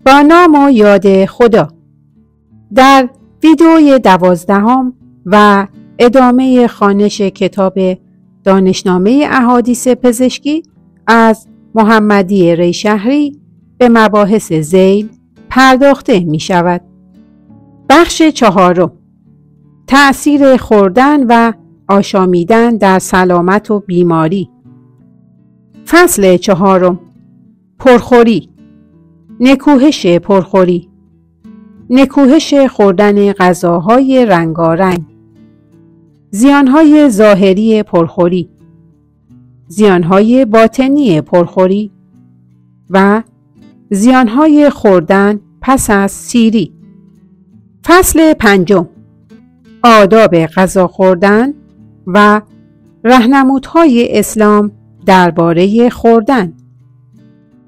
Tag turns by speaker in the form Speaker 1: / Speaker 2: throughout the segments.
Speaker 1: با نام و یاد خدا. در ویدیوی 12 و ادامه خوانش کتاب دانشنامه احادیث پزشکی از محمدی ریشهری به مباحث ذیل پرداخته می شود. بخش 4: تأثیر خوردن و آشامیدن در سلامت و بیماری. فصل 4: پرخوری. نکوهش پرخوری. نکوهش خوردن غذاهای رنگارنگ. زیانهای ظاهری پرخوری. زیانهای باطنی پرخوری و زیانهای خوردن پس از سیری. فصل 5: آداب غذا خوردن و راهنمودهای اسلام درباره خوردن.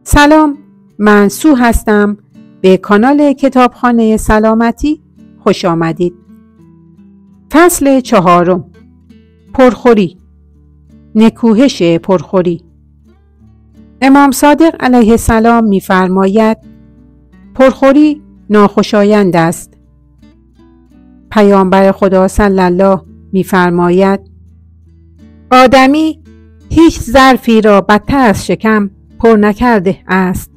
Speaker 1: سلام، من سو هستم. به کانال کتابخانه سلامتی خوش آمدید. فصل 4: پرخوری. نکوهش پرخوری. امام صادق علیه السلام می‌فرماید پرخوری ناخوشایند است. پیامبر خدا صلی الله می‌فرماید آدمی هیچ ظرفی را بدتر از شکم پر نکرده است.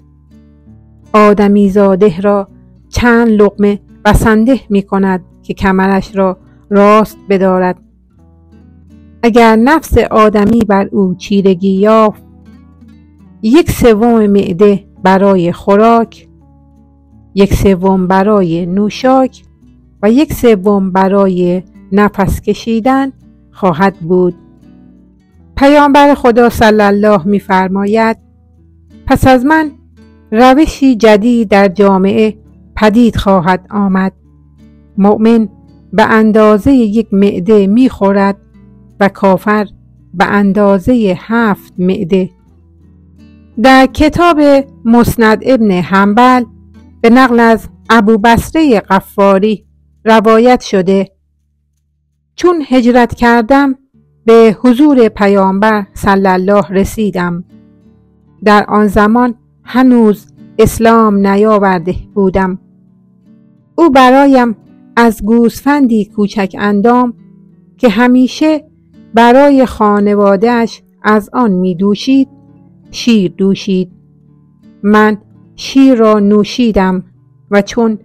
Speaker 1: آدمی زاده را چند لقمه بسنده می کند که کمرش را راست بدارد. اگر نفس آدمی بر او چیرگی یافت، 1/3 معده برای خوراک، 1/3 برای نوشاک و 1/3 برای نفس کشیدن خواهد بود. پیامبر خدا صلی الله می فرماید پس از من روشی جدید در جامعه پدید خواهد آمد. مؤمن به اندازه 1 معده می خورد و کافر به اندازه 7 معده. در کتاب مسند ابن حنبل به نقل از ابو بصره غفاری روایت شده چون هجرت کردم به حضور پیامبر صلی الله رسیدم. در آن زمان هنوز اسلام نیاورده بودم. او برایم از گوسفندی کوچک اندام که همیشه برای خانواده‌اش از آن می دوشید شیر دوشید. من شیر را نوشیدم و چون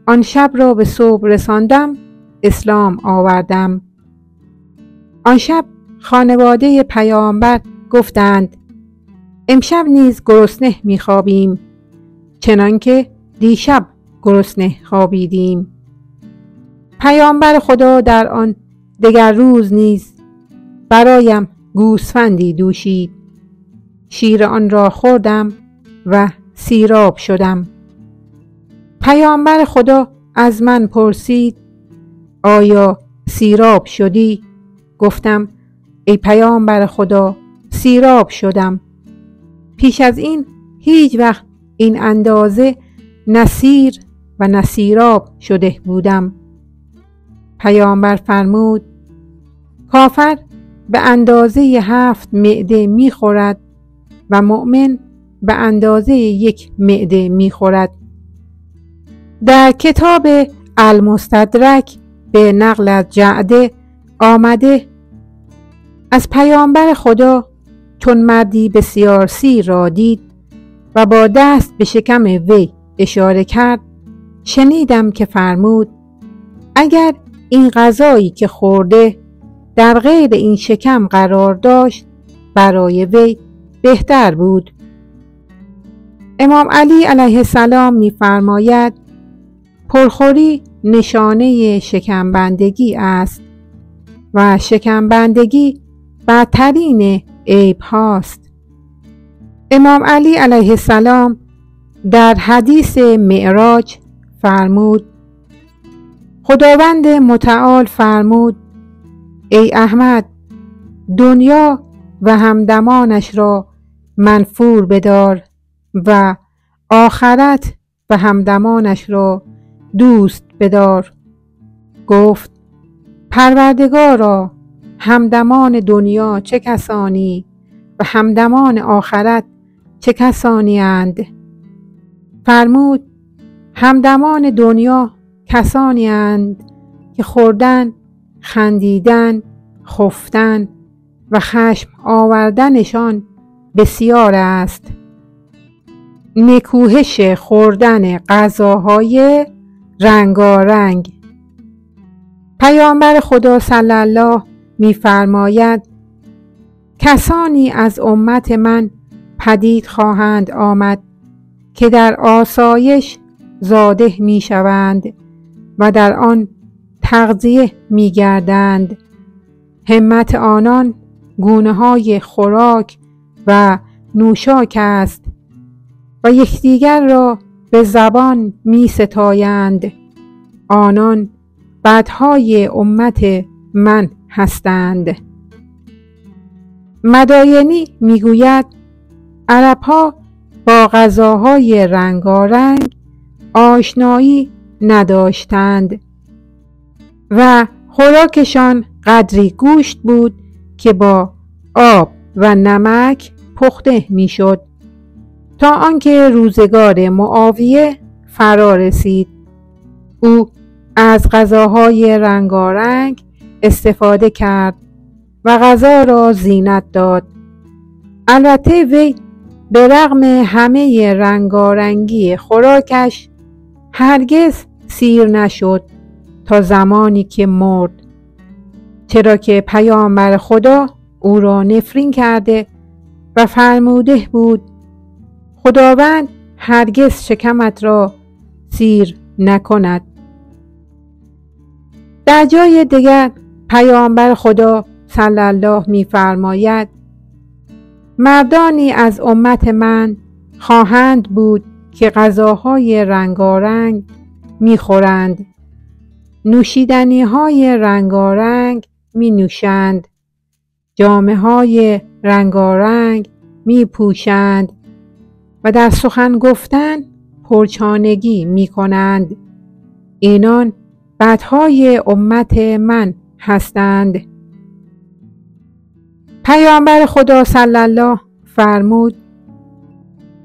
Speaker 1: آن شب را به صبح رساندم اسلام آوردم. آن شب خانواده پیامبر گفتند امشب نیز گرسنه می خوابیم چنانکه دیشب گرسنه خوابیدیم. پیامبر خدا در آن دگر روز نیز برایم گوسفندی دوشید. شیر آن را خوردم و سیراب شدم. پیامبر خدا از من پرسید آیا سیراب شدی؟ گفتم ای پیامبر خدا سیراب شدم. پیش از این هیچ وقت این اندازه نسیر و نسیراب شده بودم. پیامبر فرمود کافر به اندازه 7 معده می خورد و مؤمن به اندازه 1 معده می خورد. در کتاب المستدرک به نقل از جعده آمده از پیامبر خدا چون مردی بسیار سیر را دید و با دست به شکم وی اشاره کرد شنیدم که فرمود اگر این غذایی که خورده در غیر این شکم قرار داشت برای وی بهتر بود. امام علی علیه السلام می فرماید پرخوری نشانه شکمبندگی است و شکمبندگی بدترین عیب هاست. امام علی علیه السلام در حدیث معراج فرمود خداوند متعال فرمود ای احمد دنیا و همدمانش را منفور بدار و آخرت و همدمانش را دوست بدار. گفت پروردگارا همدمان دنیا چه کسانی و همدمان آخرت چه کسانی اند؟ فرمود همدمان دنیا کسانی اند که خوردن، خندیدن، خفتن و خشم آوردنشان بسیار است. نکوهش خوردن غذاهای رنگارنگ. پیامبر خدا صلی الله می‌فرماید کسانی از امت من پدید خواهند آمد که در آسایش زاده می‌شوند و در آن تغذیه می‌گردند. همت آنان گونه‌های خوراک و نوشاک است و یکدیگر را به زبان می‌ستایند. آنان بدهای امت من هستند. مداینی میگوید عرب‌ها با غذاهای رنگارنگ آشنایی نداشتند و خوراکشان قدری گوشت بود که با آب و نمک پخته میشد تا آنکه روزگار معاویه فرا رسید. او از غذاهای رنگارنگ استفاده کرد و غذا را زینت داد. البته وی به رغم همه رنگارنگی خوراکش هرگز سیر نشد تا زمانی که مرد، چرا که پیامبر خدا او را نفرین کرده و فرموده بود خداوند هرگز شکمت را سیر نکند. در جای دیگر پیامبر خدا صلی الله می‌فرماید مردانی از امت من خواهند بود که غذاهای رنگارنگ می‌خورند، نوشیدنی‌های رنگارنگ می‌نوشند، جامه‌های رنگارنگ می‌پوشند و در سخن گفتن پرچانگی می‌کنند. اینان بدهای امت من هستند. پیامبر خدا صلی الله فرمود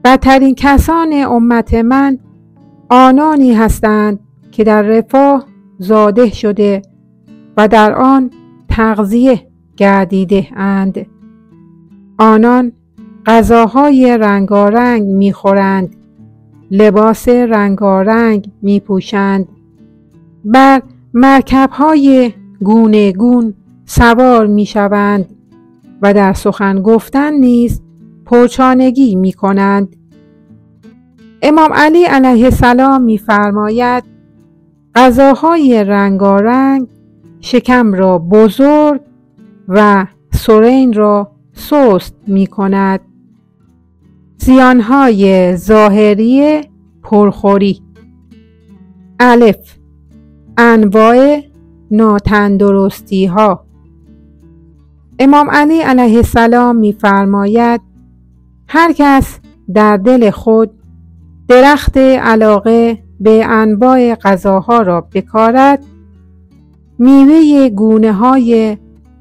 Speaker 1: بدترین کسان امت من آنانی هستند که در رفاه زاده شده و در آن تغذیه گردیده اند. آنان غذاهای رنگارنگ میخورند، لباس رنگارنگ میپوشند، بر مرکب‌های گوناگون سوار میشوند و در سخن گفتن نیز پرچانگی میکنند. امام علی علیه السلام میفرماید غذاهای رنگارنگ شکم را بزرگ و سرین را سست میکند. زیانهای ظاهری پرخوری. الف، انواع ناتندرستی ها. امام علی علیه السلام می‌فرماید هر کس در دل خود درخت علاقه به انواع غذاها را بکارد، میوه گونه‌های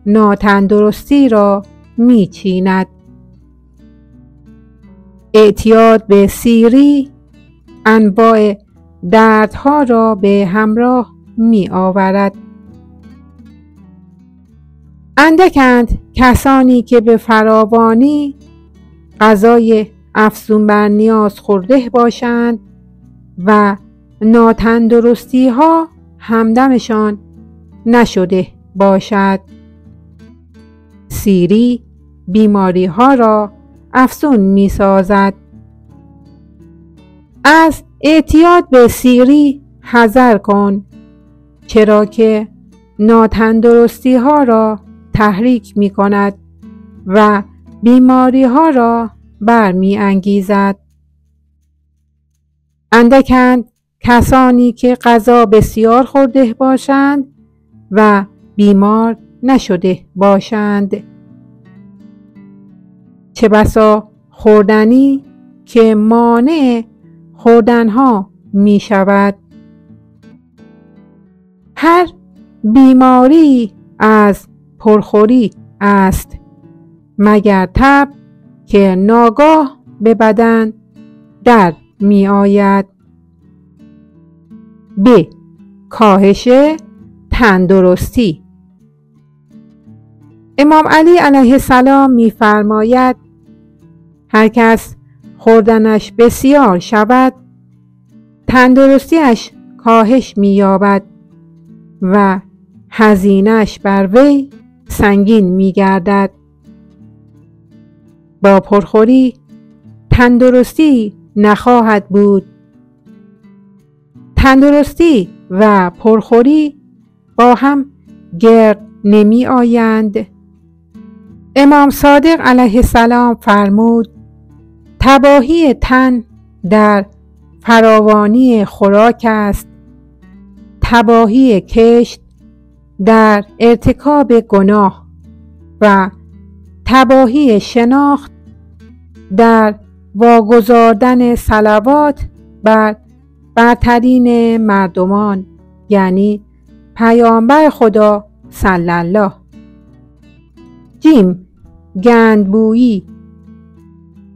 Speaker 1: ناتندرستی را میچیند. اعتیاد به سیری انواع دردها را به همراه می آورد. اندکند کسانی که به فراوانی غذای افزون بر نیاز خورده باشند و ناتندرستی ها همدمشان نشده باشد. سیری بیماری ها را افزون می سازد. از اعتیاد به سیری حذر کن، چرا که ناتندرستی ها را تحریک می کند و بیماری ها را برمی انگیزد. اندکند کسانی که غذا بسیار خورده باشند و بیمار نشده باشند. چه بسا خوردنی که مانع خوردنها می شود. هر بیماری از پرخوری است، مگر تب که ناگاه به بدن در می آید. ب. کاهش تندرستی. امام علی علیه السلام می‌فرماید هر کس خوردنش بسیار شود تندرستیش کاهش می‌یابد و هزینه‌اش بر وی سنگین می‌گردد. با پرخوری تندرستی نخواهد بود. تندرستی و پرخوری با هم گرد نمی آیند. امام صادق علیه السلام فرمود تباهی تن در فراوانی خوراک است، تباهی کشت در ارتکاب گناه و تباهی شناخت در واگذاردن صلوات بر برترین مردمان، یعنی پیامبر خدا صلی الله. جیم. گندبویی.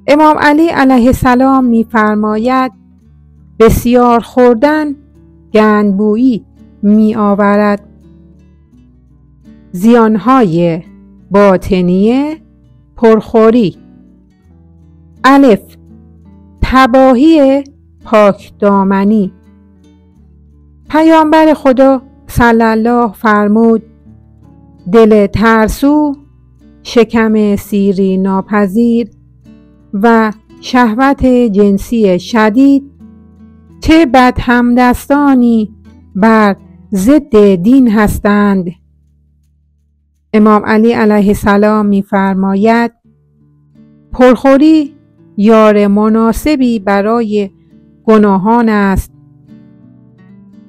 Speaker 1: امام علی علیه السلام می‌فرماید بسیار خوردن گندبویی می‌آورد. زیانهای باطنی پرخوری. الف. تباهی پاکدامنی. پیامبر خدا صلی الله فرمود دل ترسو، شکم سیری ناپذیر و شهوت جنسی شدید چه بد همدستانی بر ضد دین هستند. امام علی علیه السلام می‌فرماید پرخوری یار مناسبی برای گناهان است.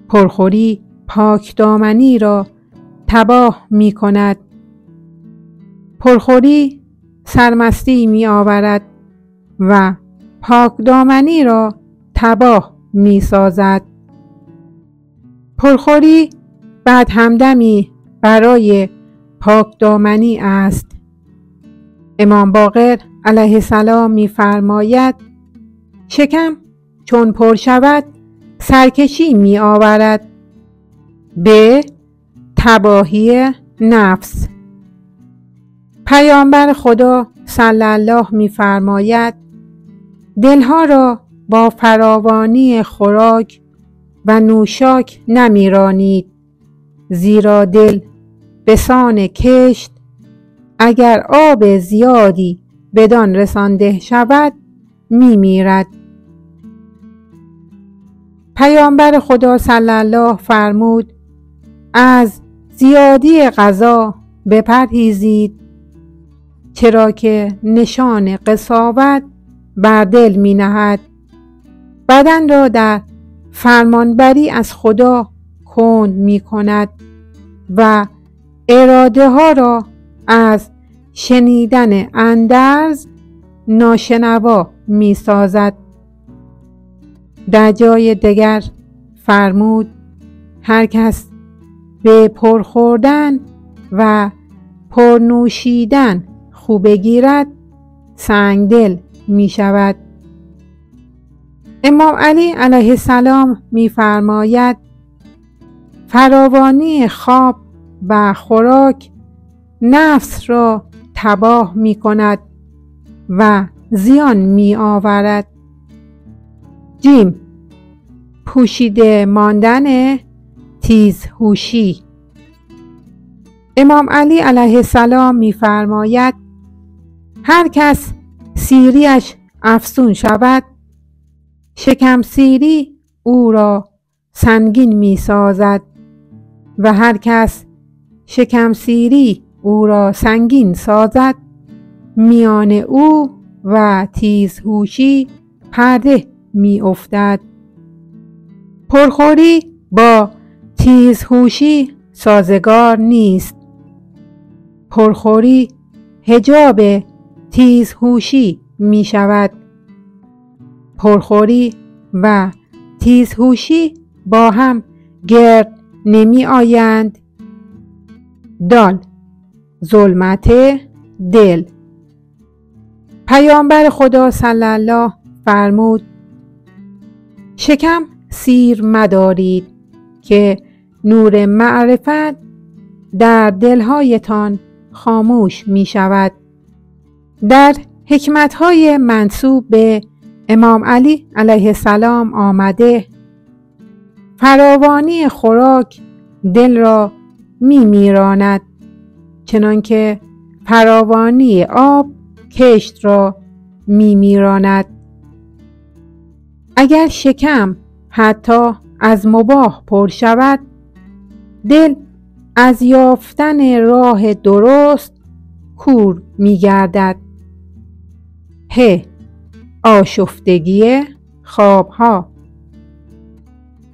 Speaker 1: پرخوری پاکدامنی را تباه می کند. پرخوری سرمستی می آورد و پاکدامنی را تباه می سازد. پرخوری بد همدمی برای پاکدامنی است. امام باقر علیه السلام می فرماید شکم چون پر شود سرکشی می آورد. به تباهی نفس. پیامبر خدا صلی الله می فرماید دلها را با فراوانی خوراک و نوشاک نمیرانید، زیرا دل بسان کشت اگر آب زیادی بدان رسانده شود میمیرد. پیامبر خدا صلی الله فرمود از زیادی غذا بپرهیزید، چرا که نشان قساوت بر دل می نهد، بدن را در فرمانبری از خدا کند می کند و اراده ها را از شنیدن اندرز ناشنوا می سازد. در جای دیگر فرمود هر کس به پرخوردن و پرنوشیدن خو بگیرد سنگدل می شود. امام علی علیه السلام می فرماید فراوانی خواب و خوراک نفس را تباه می کند و زیان می آورد. جیم. پوشیده ماندن تیزهوشی. امام علی علیه السلام می فرماید هر کس سیریش افزون شود شکم سیری او را سنگین می سازد و هر کس شکم سیری او را سنگین سازد میان او و تیزهوشی پرده می افتد. پرخوری با تیزهوشی سازگار نیست. پرخوری حجاب تیزهوشی می شود. پرخوری و تیزهوشی با هم گرد نمی آیند. دال. ظلمت دل. پیامبر خدا صلی الله فرمود شکم سیر مدارید که نور معرفت در دلهایتان خاموش می شود. در حکمت‌های منسوب به امام علی علیه السلام آمده فراوانی خوراک دل را می میراند، چنانکه فراوانی آب کشت را می میراند. اگر شکم حتی از مباح پر شود، دل از یافتن راه درست کور می گردد. آشفتگی خوابها.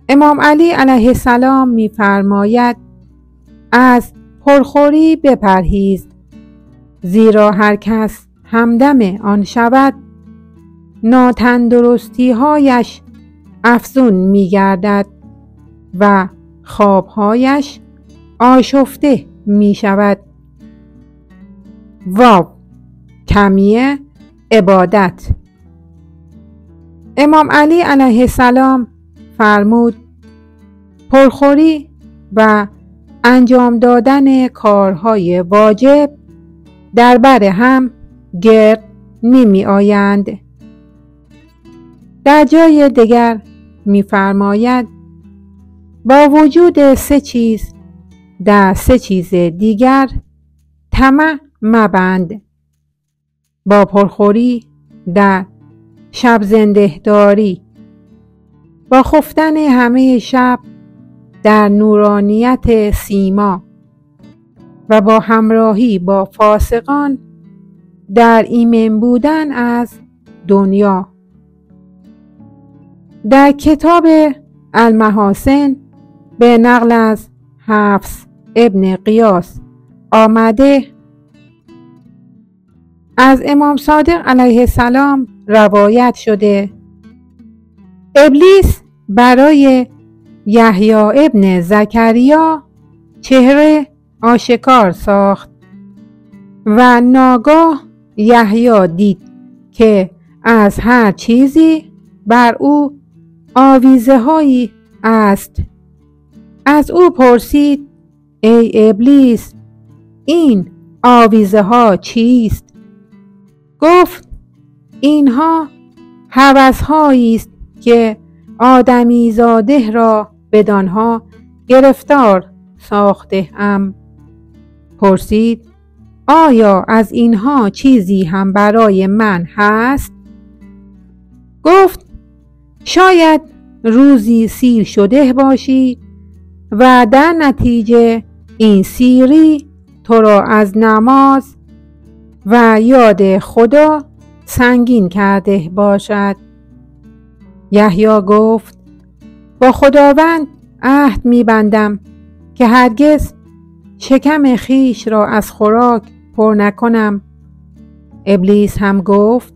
Speaker 1: امام علی علیه السلام می فرماید از پرخوری بپرهیز، زیرا هر کس همدم آن شود ناتندرستی هایش افزون می گردد و خوابهایش آشفته می شود. کمی عبادت. امام علی علیه السلام فرمود پرخوری و انجام دادن کارهای واجب در بر هم گرد نمی آیند. در جای دیگر می فرماید با وجود 3 چیز در 3 چیز دیگر طمع مبند. با پرخوری در شب زندهداری، با خفتن همه شب در نورانیت سیما و با همراهی با فاسقان در ایمن بودن از دنیا. در کتاب المحاسن به نقل از حفص ابن قیاس آمده از امام صادق علیه السلام روایت شده ابلیس برای یحیی ابن زکریا چهره آشکار ساخت و ناگاه یحیی دید که از هر چیزی بر او آویزه هایی است. از او پرسید ای ابلیس، این آویزه ها چیست؟ گفت اینها هوس هایی است که آدمی زاده را بدانها گرفتار ساخته ام. پرسید آیا از اینها چیزی هم برای من هست؟ گفت شاید روزی سیر شده باشی و در نتیجه این سیری تو را از نماز و یاد خدا سنگین کرده باشد. یحیی گفت با خداوند عهد می‌بندم که هرگز شکم خیش را از خوراک پر نکنم. ابلیس هم گفت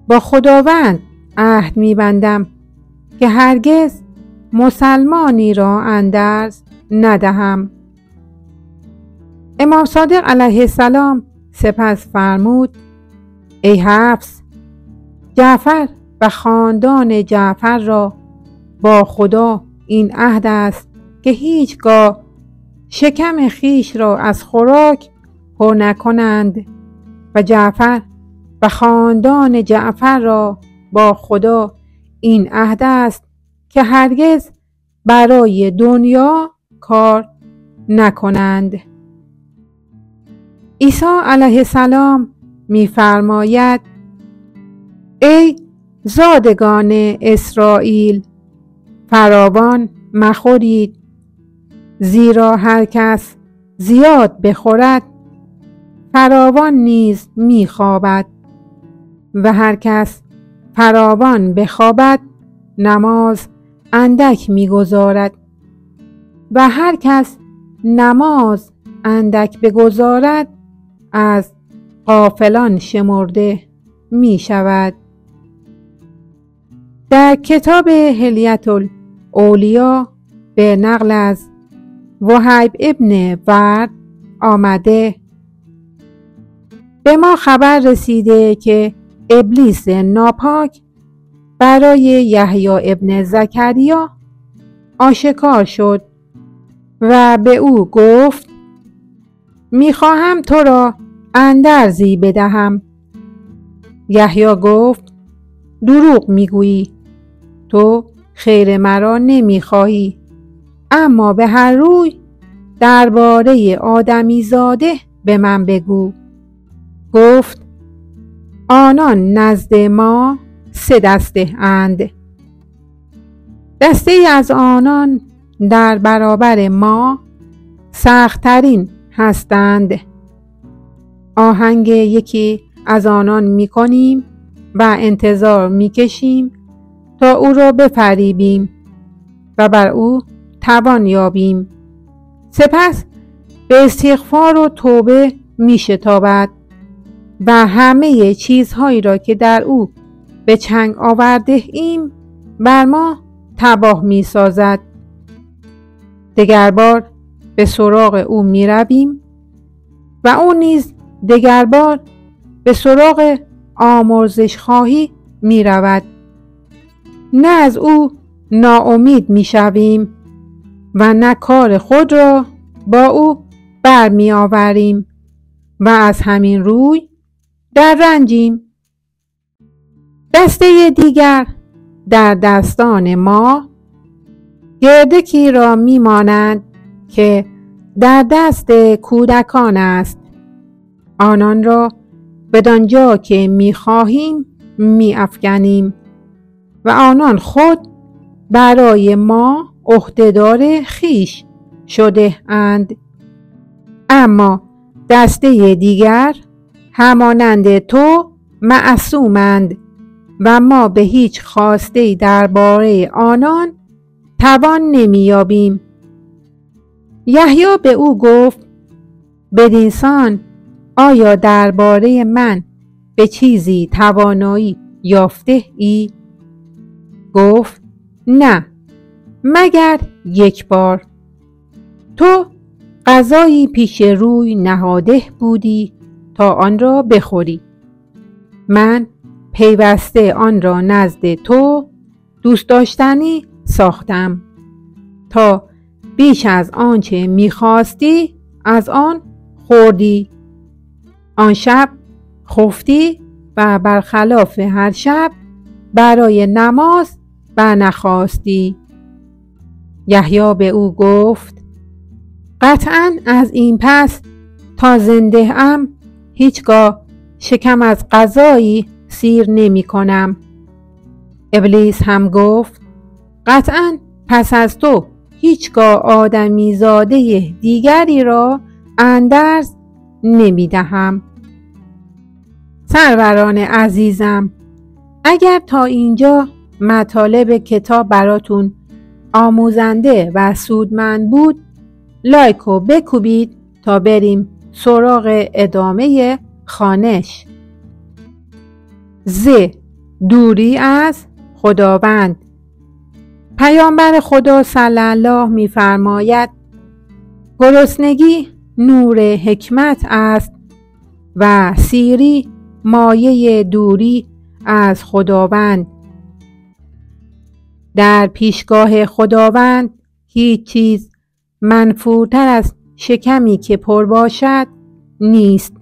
Speaker 1: با خداوند عهد می‌بندم که هرگز مسلمانی را اندرز ندهم. امام صادق علیه السلام سپس فرمود ای حفص، جعفر و خاندان جعفر را با خدا این عهد است که هیچگاه شکم خیش را از خوراک پر نکنند و جعفر و خاندان جعفر را با خدا این عهد است که هرگز برای دنیا کار نکنند. عیسی علیه السلام می‌فرماید ای زادگان اسرائیل، فراوان مخورید، زیرا هر کس زیاد بخورد فراوان نیز می‌خوابد و هر کس فراوان بخوابد نماز اندک می‌گزارد و هر کس نماز اندک بگزارد از غافلان شمرده می شود. در کتاب حلیة الاولیا به نقل از وهیب ابن ورد آمده به ما خبر رسیده که ابلیس ناپاک برای یحیی ابن زکریا آشکار شد و به او گفت میخواهم تو را اندرزی بدهم. یحیی گفت دروغ میگویی، تو خیر مرا نمیخواهی، اما به هر روی درباره آدمی زاده به من بگو. گفت آنان نزد ما 3 دسته اند. دسته ای از آنان در برابر ما سخت‌ترین هستند. آهنگ یکی از آنان می‌کنیم و انتظار می‌کشیم تا او را بفریبیم و بر او توان یابیم. سپس به استغفار و توبه می‌شتابد و همه چیزهایی را که در او به چنگ آورده ایم بر ما تباه می‌سازد. دگربار به سراغ او می‌رویم و او نیز دگربار به سراغ آمرزش خواهی می‌رود. نه از او ناامید می‌شویم و نه کار خود را با او برمی‌آوریم و از همین روی در رنجیم. دسته دیگر در دستان ما گردکی را می‌مانند که در دست کودکان است. آنان را بدانجا که می‌خواهیم می‌افکنیم و آنان خود برای ما عهده‌دار خویش شده اند. اما دسته دیگر همانند تو معصومند و ما به هیچ خواسته درباره آنان توان نمی‌یابیم. یحیی به او گفت بدینسان آیا درباره من به چیزی توانایی یافته ای؟ گفت نه، مگر یک بار. تو غذایی پیش روی نهاده بودی تا آن را بخوری. من پیوسته آن را نزد تو دوست داشتنی ساختم تا بیش از آنچه می‌خواستی از آن خوردی. آن شب خفتی و برخلاف هر شب برای نماز برنخاستی. یحیی به او گفت قطعاً از این پس تا زنده ام هیچگاه شکم از غذایی سیر نمی کنم. ابلیس هم گفت قطعاً پس از تو هیچگاه آدمی زاده دیگری را اندرز نمی دهم. سروران عزیزم، اگر تا اینجا مطالب کتاب براتون آموزنده و سودمند بود، لایکو بکوبید تا بریم سراغ ادامه خوانش. دوری از خداوند. پیامبر خدا صلی الله می‌فرماید گرسنگی نور حکمت است و سیری مایه دوری از خداوند. در پیشگاه خداوند هیچ چیز منفورتر از شکمی که پر باشد نیست.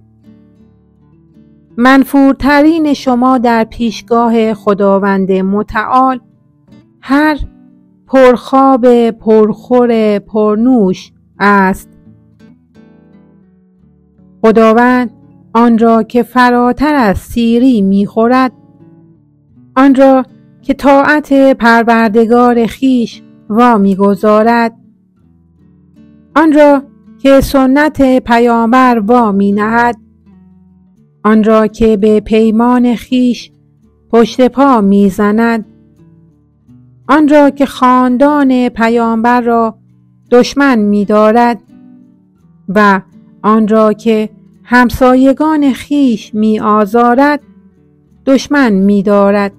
Speaker 1: منفورترین شما در پیشگاه خداوند متعال هر پرخواب پرخور پرنوش است. خداوند آن را که فراتر از سیری می‌خورد، آن را که طاعت پروردگار خویش وامی‌گذارد، آن را که سنت پیامبر وامی‌نهد، آن را که به پیمان خویش پشت پا می‌زند، آن را که خاندان پیامبر را دشمن می‌دارد و آن را که همسایگان خویش می‌آزارد دشمن می‌دارد.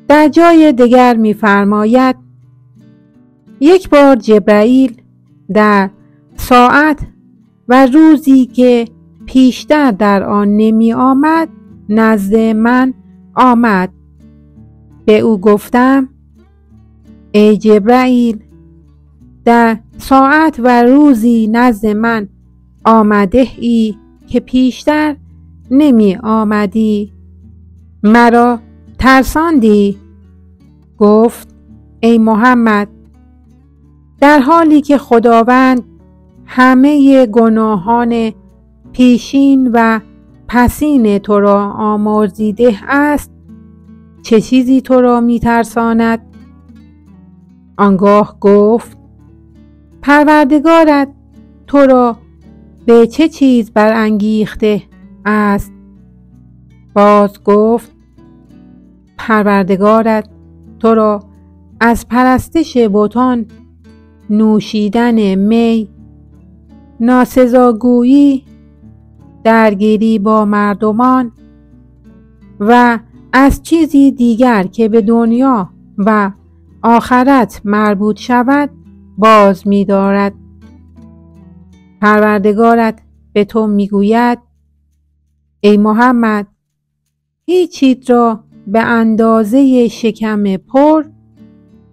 Speaker 1: در جای دیگر می‌فرماید یک بار جبرائیل در ساعت و روزی که پیشتر در آن نمی آمد نزد من آمد. به او گفتم ای جبرائیل، در ساعت و روزی نزد من آمده ای که پیشتر نمی آمدی، مرا ترساندی. گفت ای محمد، در حالی که خداوند همه گناهان پیشین و پسین تو را آمرزیده است، چه چیزی تو را می ترساند؟ آنگاه گفت پروردگارت تو را به چه چیز برانگیخته است؟ باز گفت پروردگارت تو را از پرستش بتان، نوشیدن می، ناسزاگویی، درگیری با مردمان و از چیزی دیگر که به دنیا و آخرت مربوط شود باز می دارد. پروردگارت به تو می گوید ای محمد، هیچیت را به اندازه شکم پر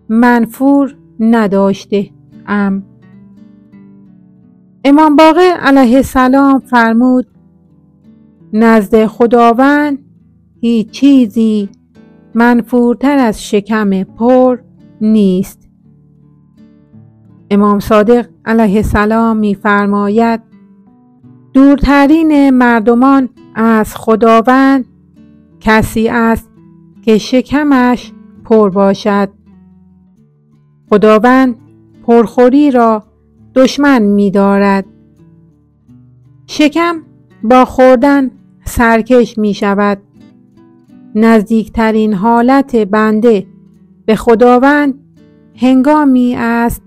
Speaker 1: منفور نداشته ام. امام باقر علیه السلام فرمود نزد خداوند هیچ چیزی منفورتر از شکم پر نیست. امام صادق علیه السلام می فرماید دورترین مردمان از خداوند کسی است که شکمش پر باشد. خداوند پرخوری را دشمن می دارد. شکم با خوردن سرکش می شود. نزدیکترین حالت بنده به خداوند هنگامی است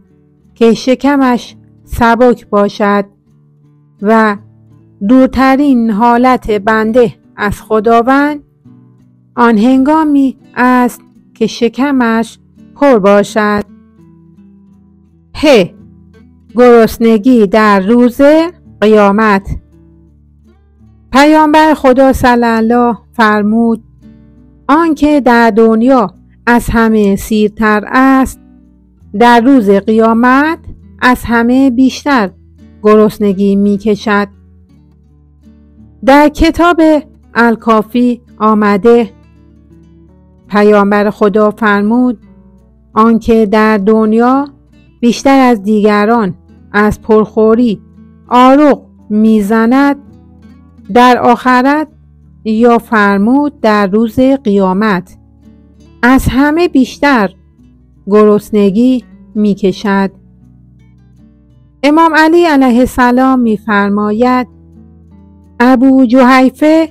Speaker 1: که شکمش سبک باشد و دورترین حالت بنده از خداوند آن هنگامی است که شکمش پر باشد. گرسنگی در روز قیامت. پیامبر خدا صلی الله فرمود آنکه در دنیا از همه سیرتر است، در روز قیامت از همه بیشتر گرسنگی می کشد. در کتاب الکافی آمده پیامبر خدا فرمود آنکه در دنیا بیشتر از دیگران از پرخوری آروغ میزند، در آخرت یا فرمود در روز قیامت از همه بیشتر گرسنگی میکشد. امام علی علیه السلام میفرماید ابو جحیفه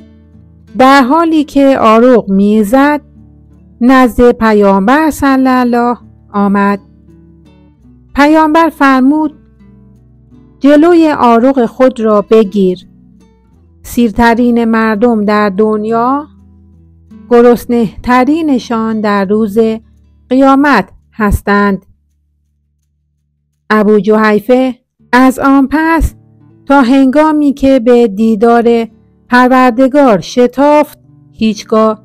Speaker 1: در حالی که آروغ میزد نزد پیامبر صلی الله آمد. پیامبر فرمود جلوی آروغ خود را بگیر. سیرترین مردم در دنیا گرسنه ترینشان در روز قیامت هستند. ابو جحیفه از آن پس تا هنگامی که به دیدار پروردگار شتافت هیچگاه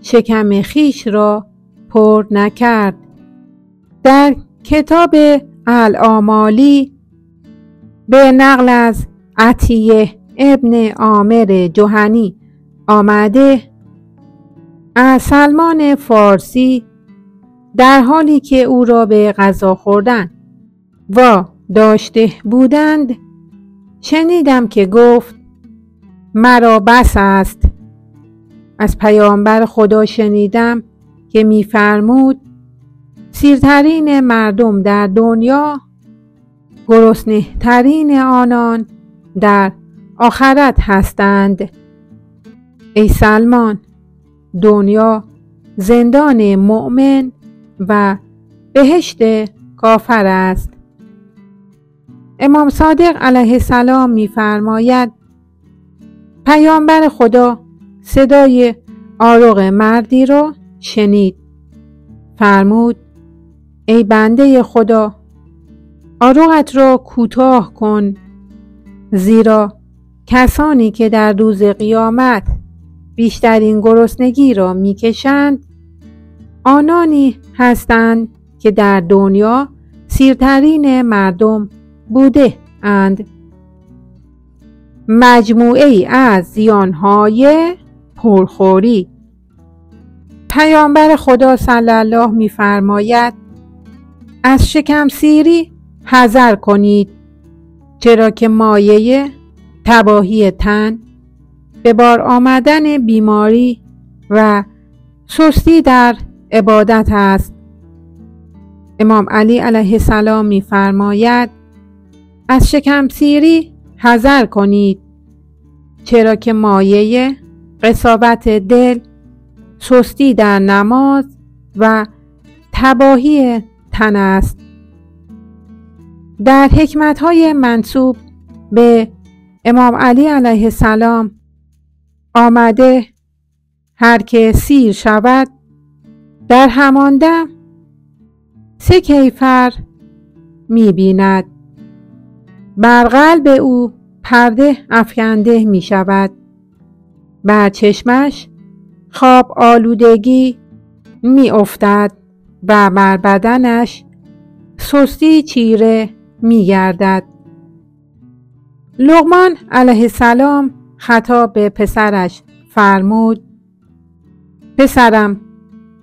Speaker 1: شکم خیش را پر نکرد. در کتاب الاعمالی به نقل از عطیه ابن عامر جهنی آمده از سلمان فارسی در حالی که او را به غذا خوردن و داشته بودند شنیدم که گفت مرا بس است. از پیامبر خدا شنیدم که می‌فرمود سیرترین مردم در دنیا گرسنه ترین آنان در آخرت هستند. ای سلمان، دنیا زندان مؤمن و بهشت کافر است. امام صادق علیه السلام می‌فرماید پیامبر خدا صدای آروغ مردی را شنید. فرمود ای بنده خدا، آروغت را کوتاه کن، زیرا کسانی که در روز قیامت بیشترین گرسنگی را میکشند آنانی هستند که در دنیا سیرترین مردم بوده اند. مجموعه ای از زیانهای پرخوری. پیامبر خدا صلی الله می‌فرماید از شکم سیری حذر کنید، چرا که مایه تباهی تن، به بار آمدن بیماری و سستی در عبادت است. امام علی علیه السلام می‌فرماید از شکم سیری حذر کنید، چرا که مایه قساوت دل، سستی در نماز و تباهی تن است. در حکمت‌های منسوب به امام علی علیه السلام آمده هر که سیر شود در همان دم 3 کیفر می بیند. بر قلب او پرده افکنده می شود، بر چشمش خواب آلودگی می افتد و بر بدنش سستی چیره می گردد. لقمان علیه السلام خطاب به پسرش فرمود پسرم،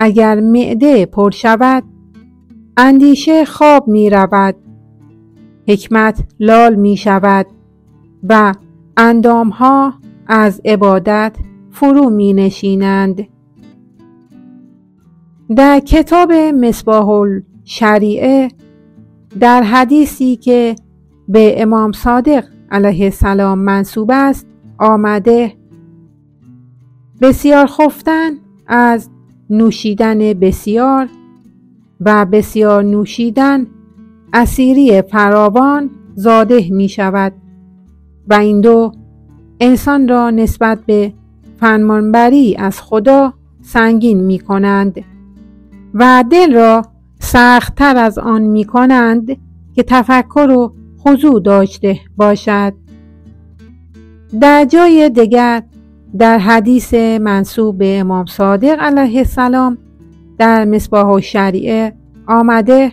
Speaker 1: اگر معده پر شود اندیشه خواب می رود، حکمت لال می شود و اندامها از عبادت فرو می نشینند. در کتاب مصباح الشریعه در حدیثی که به امام صادق علیه السلام منسوب است آمده بسیار خفتن از نوشیدن بسیار و بسیار نوشیدن اسیری فراوان زاده می شود و این دو انسان را نسبت به فرمانبری از خدا سنگین می کنند و دل را سخت‌تر از آن می کنند که تفکر و خضوع داشته باشد. در جای دیگر در حدیث منسوب به امام صادق علیه السلام در مصباح الشریعه آمده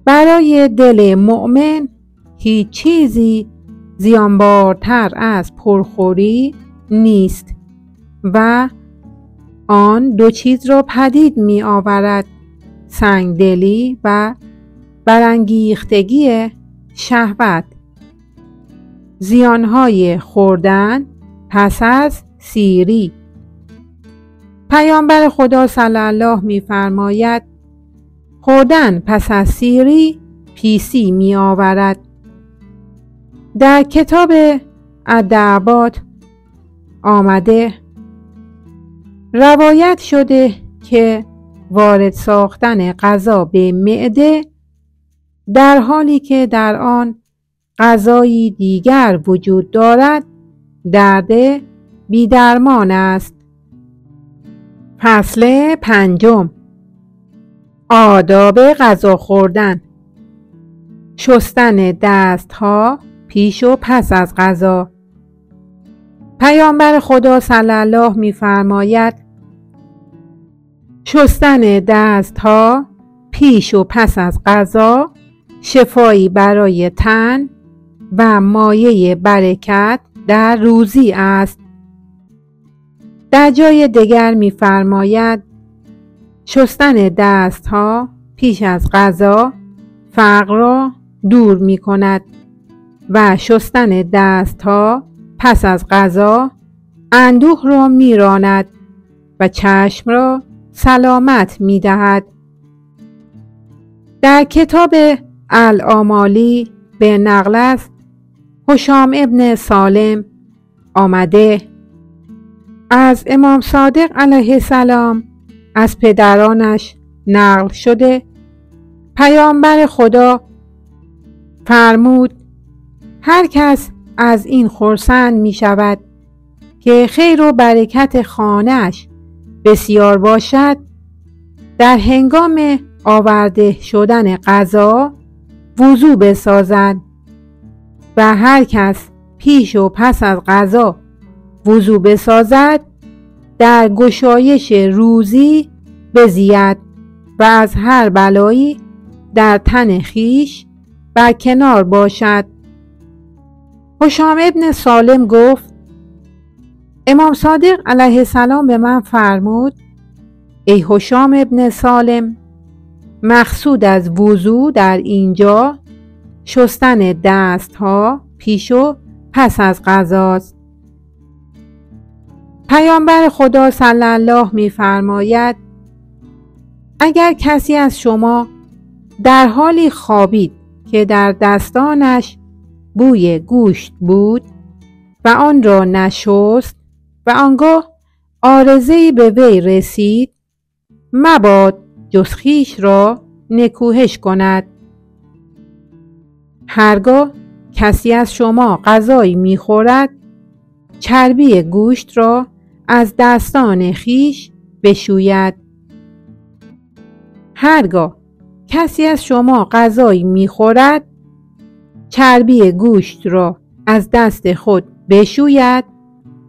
Speaker 1: برای دل مؤمن هیچ چیزی زیانبارتر از پرخوری نیست و آن 2 چیز را پدید می آورد: سنگدلی و برانگیختگی شهوت. زیانهای خوردن پس از سیری. پیامبر خدا صلی الله می فرماید خوردن پس از سیری پیسی می آورد. در کتاب الدعوات آمده روایت شده که وارد ساختن غذا به معده در حالی که در آن غذایی دیگر وجود دارد درد بی‌درمان است. فصل 5. آداب غذا خوردن. شستن دستها پیش و پس از غذا. پیامبر خدا صلی الله می‌فرماید شستن دستها پیش و پس از غذا شفایی برای تن و مایه برکت در روزی است. در جای دیگر می‌فرماید شستن دستها پیش از غذا فقر را دور می‌کند و شستن دستها پس از غذا اندوه را می‌راند و چشم را سلامت می‌دهد. در کتاب الآمالی به نقل است هشام ابن سالم آمده از امام صادق علیه السلام از پدرانش نقل شده پیامبر خدا فرمود هر کس از این خرسند می شود که خیر و برکت خانه‌اش بسیار باشد، در هنگام آورده شدن غذا وضو بسازد و هر کس پیش و پس از غذا وضو بسازد در گشایش روزی بزید و از هر بلایی در تن خویش برکنار باشد. هشام ابن سالم گفت: امام صادق علیه السلام به من فرمود: ای هشام ابن سالم، مقصود از وضو در اینجا شستن دست ها پیش و پس از غذاست. پیامبر خدا صلی الله می فرماید: اگر کسی از شما در حالی خوابید که در دستانش بوی گوشت بود و آن را نشست و آنگاه عارضه‌ای به وی رسید، مباد جز خویش را نکوهش کند. هرگاه کسی از شما غذایی می‌خورد، چربی گوشت را از دستان خویش بشوید. هرگاه کسی از شما غذایی می‌خورد، چربی گوشت را از دست خود بشوید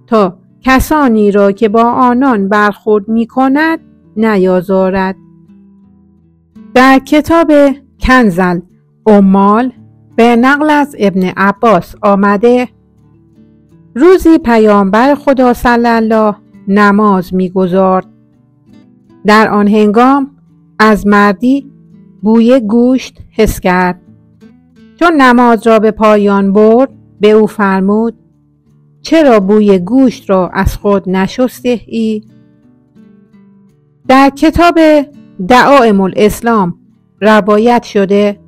Speaker 1: تا کسانی را که با آنان برخورد می‌کند نیازارد. در کتاب کنز العمال به نقل از ابن عباس آمده: روزی پیامبر خدا صلی الله نماز می‌گزارد. در آن هنگام از مردی بوی گوشت حس کرد. چون نماز را به پایان برد، به او فرمود: چرا بوی گوشت را از خود نشسته ای؟ در کتاب دعائم الاسلام روایت شده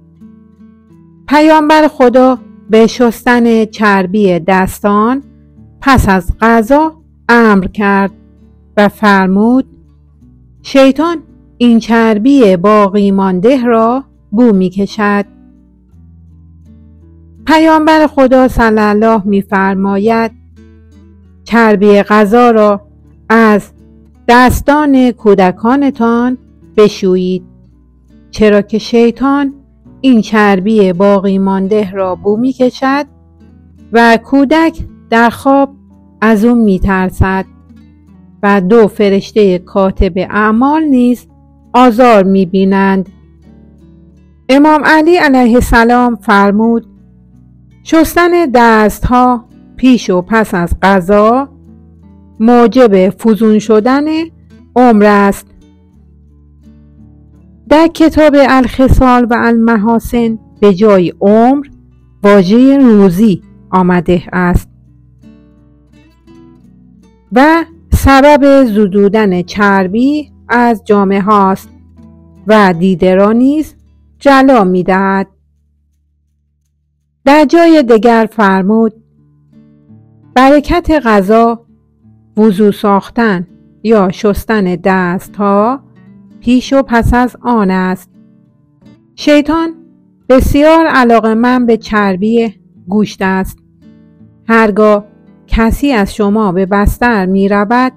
Speaker 1: پیامبر خدا به شستن چربی دستان پس از غذا امر کرد و فرمود: شیطان این چربی باقی مانده را بو می کشد. پیامبر خدا صلی الله می فرماید: چربی غذا را از دستان کودکانتان بشویید، چرا که شیطان این چربی باقی مانده را بو می کشد و کودک در خواب از اون می ترسد و 2 فرشته کاتب اعمال نیز آزار می بینند. امام علی علیه السلام فرمود: شستن دست ها پیش و پس از غذا موجب فزون شدن عمر است. در کتاب الخصال و المحاسن به جای عمر واژه روزی آمده است و سبب زدودن چربی از جامه هاست و دیده را نیز جلا می دهد. در جای دیگر فرمود: برکت غذا وضو ساختن یا شستن دست ها پیش و پس از آن است. شیطان بسیار علاقه‌مند به چربی گوشت است. هرگاه کسی از شما به بستر می رود،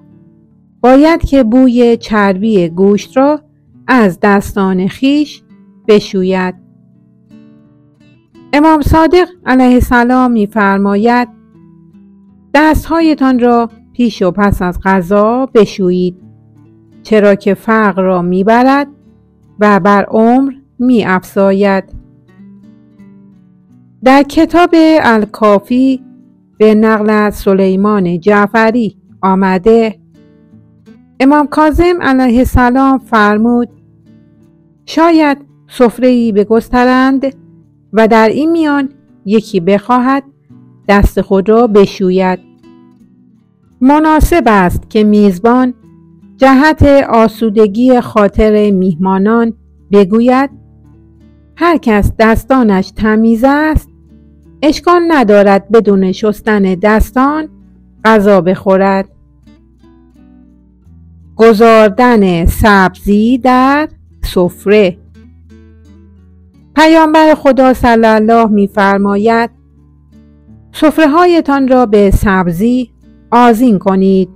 Speaker 1: باید که بوی چربی گوشت را از دستان خویش بشوید. امام صادق علیه السلام می فرماید: دستهایتان را پیش و پس از غذا بشویید، چرا که فقر را می برد و بر عمر می افزاید. در کتاب الکافی به نقل از سلیمان جعفری آمده: امام کاظم علیه السلام فرمود: شاید سفره‌ای بگسترند و در این میان یکی بخواهد دست خود را بشوید. مناسب است که میزبان جهت آسودگی خاطر میهمانان بگوید: هر کس دستانش تمیز است، اشکال ندارد بدون شستن دستان غذا بخورد. گذاردن سبزی در سفره. پیامبر خدا صلی الله می فرماید: سفره هایتان را به سبزی آذین کنید،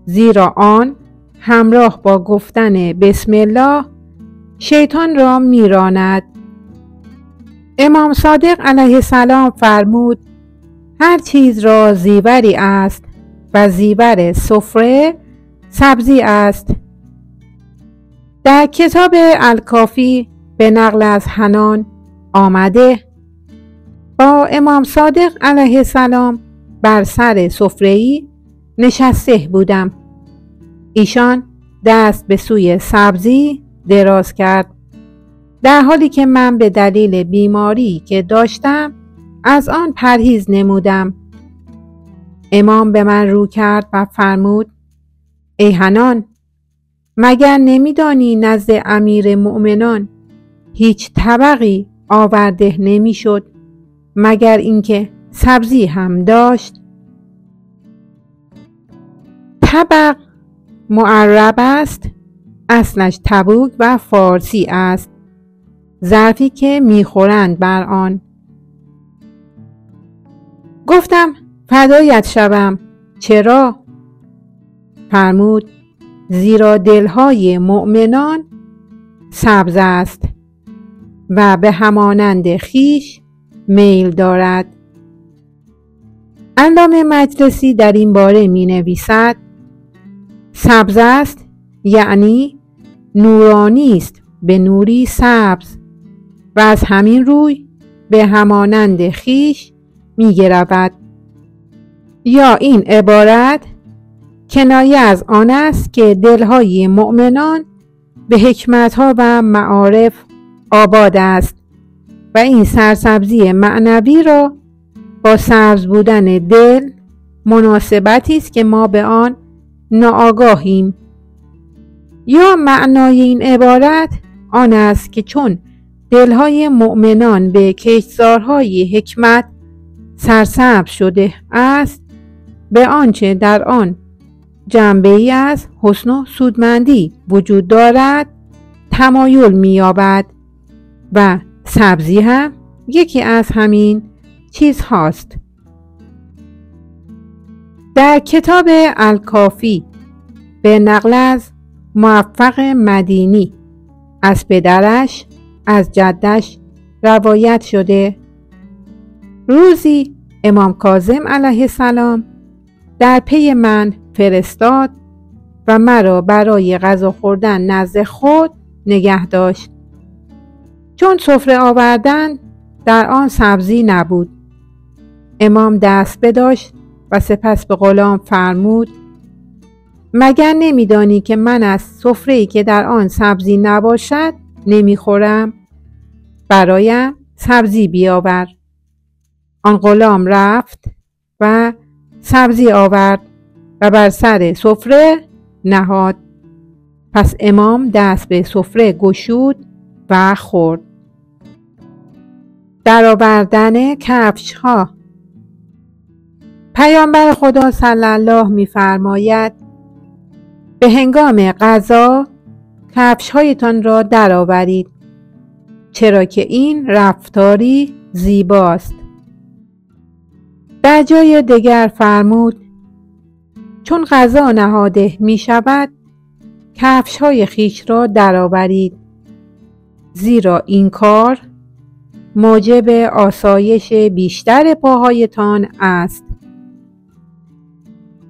Speaker 1: زیرا آن همراه با گفتن بسم الله شیطان را میراند. امام صادق علیه السلام فرمود: هر چیز را زیوری است و زیور سفره سبزی است. در کتاب الکافی به نقل از حنان آمده با امام صادق علیه السلام بر سر سفره‌ای نشسته بودم. ایشان دست به سوی سبزی دراز کرد، در حالی که من به دلیل بیماری که داشتم از آن پرهیز نمودم. امام به من رو کرد و فرمود: ای حنان، مگر نمیدانی نزد امیر مؤمنان هیچ طبقی آورده نمیشد مگر اینکه سبزی هم داشت؟ طبق معرب است، اصلش تبوک و فارسی است، ظرفی که میخورند بر آن. گفتم: فدایت شوم، چرا؟ فرمود: زیرا دلهای مؤمنان سبز است و به همانند خیش میل دارد. علامه مجلسی در این باره می نویسد: سبز است یعنی نورانی است به نوری سبز و از همین روی به همانند خیش می گرود. یا این عبارت کنایه از آن است که دلهای مؤمنان به حکمتها و معارف آباد است و این سرسبزی معنوی را با سبز بودن دل مناسبتی است که ما به آن ناآگاهیم. یا معنای این عبارت آن است که چون دلهای مؤمنان به کشتزارهای حکمت سرسبز شده است، به آنچه در آن جنبه‌ای از حسن و سودمندی وجود دارد تمایل می‌یابد و سبزی هم یکی از همین چیزهاست. در کتاب الکافی به نقل از موفق مدینی از پدرش از جدش روایت شده: روزی امام کاظم علیه السلام در پی من فرستاد و مرا برای غذا خوردن نزد خود نگه داشت. چون سفره آوردن در آن سبزی نبود، امام دست بداشت و سپس به غلام فرمود: مگر نمیدانی که من از سفره‌ای که در آن سبزی نباشد نمیخورم؟ برایم سبزی بیاور. آن غلام رفت و سبزی آورد و بر سر سفره نهاد. پس امام دست به سفره گشود و خورد. درآوردن کفش ها. پیامبر خدا صلی الله می‌فرماید: به هنگام غذا کفش هایتان را درآورید، چرا که این رفتاری زیباست. در جای دیگر فرمود: چون غذا نهاده می شود کفش های خیش را درآورید، زیرا این کار موجب آسایش بیشتر پاهایتان است.